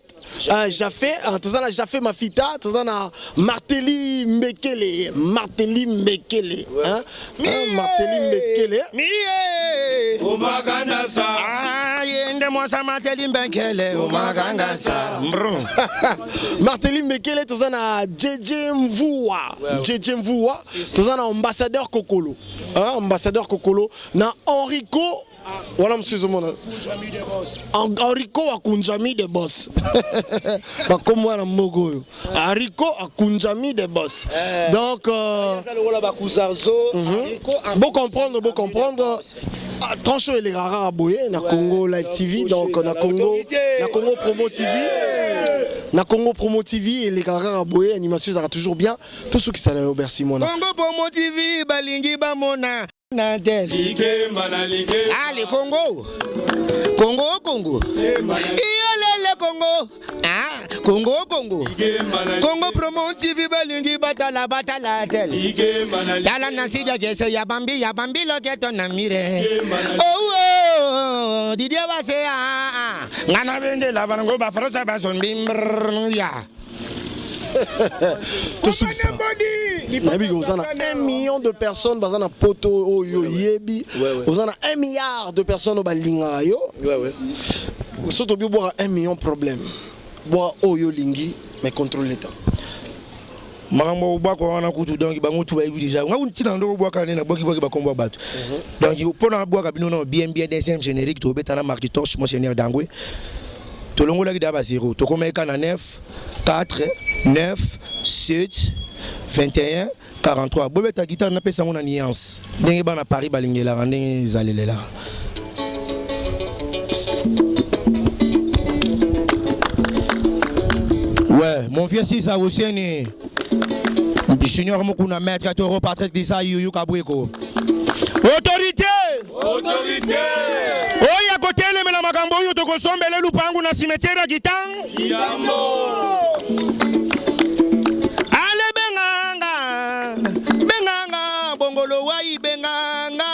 Jafé tozana Jafé Mafita tozana Martelly Mbekele hein Martelly Mbekele Umagandasa yende mwasa Martelly Mbekele umagandasa Martelly Mbekele tozana JJ Mvua tozana ambassadeur Kokolo hein ambassadeur Kokolo na Enrico voilà monsieur Zomona Enrico Akunjami de boss comme moi na mogo Enrico Akunjami de boss donc beau comprendre Trancho et les rares à Boye na Congo Live TV donc na Congo Promo TV et les rares à Boye animation ça va toujours bien tout ce qui ça au Bercy Mona Congo Promo TV balingi bamona Nadel allez Congo Iyelele Congo ah Congo Promo TV balingi batala tel Dala nasida gese ya bambi loketo na mire oh Didier base ngana bende la bango ba farosa ba zombi ya tout ça. On a 1 million de personnes dans un poto yebi. On a 1 milliard de personnes au balinga yo. Surtout bien boire 1 million de problèmes. Boire oyo lingi mais contrôle l'état. Marambo bako wana kutu donc bango tu ba déjà nga untina ndo bwaka na boki ba kombo batu donc pona bwaka bino na bien deuxième générique to betana marketeur monseigneur Dangwe to longo la gida ba 0 to komeka na 9 4 9 7 21 43 bobeta guitare na pesa ngona nuance ndenge bana Paris balingela ndenge zalelela. Ouais, mon vieux si ça aussi ni Junior Mukuna maître à Toro Patrick Disa Yuyu Kabweko. Autorité! Oya kotele mena makambo yo to kosombele lupangu na cimetière ya Gitang. Ale benganga bongolo wai benganga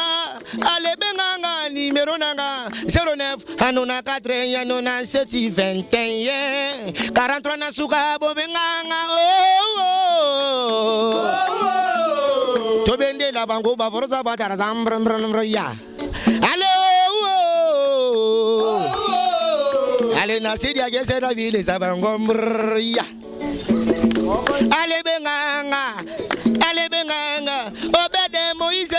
ale benganga numéro nanga 09 anona 4 anona 7 21 43 na suka bo benganga to bende la bango ba forza ba tara zambra ya ale na sidia gese da vile za bango ya ale benganga obede Moise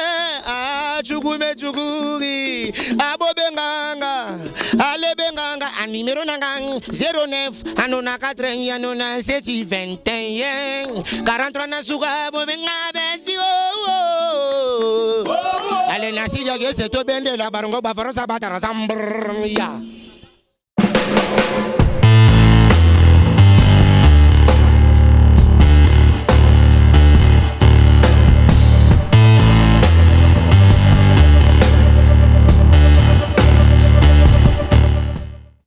chukume chukuri abo benganga ale benganga numéro nanga 09 anona 4 anona 7 21 43 na suka bo benga besi ale na sidia gese to bende la barongo ba farosa batara zambr ya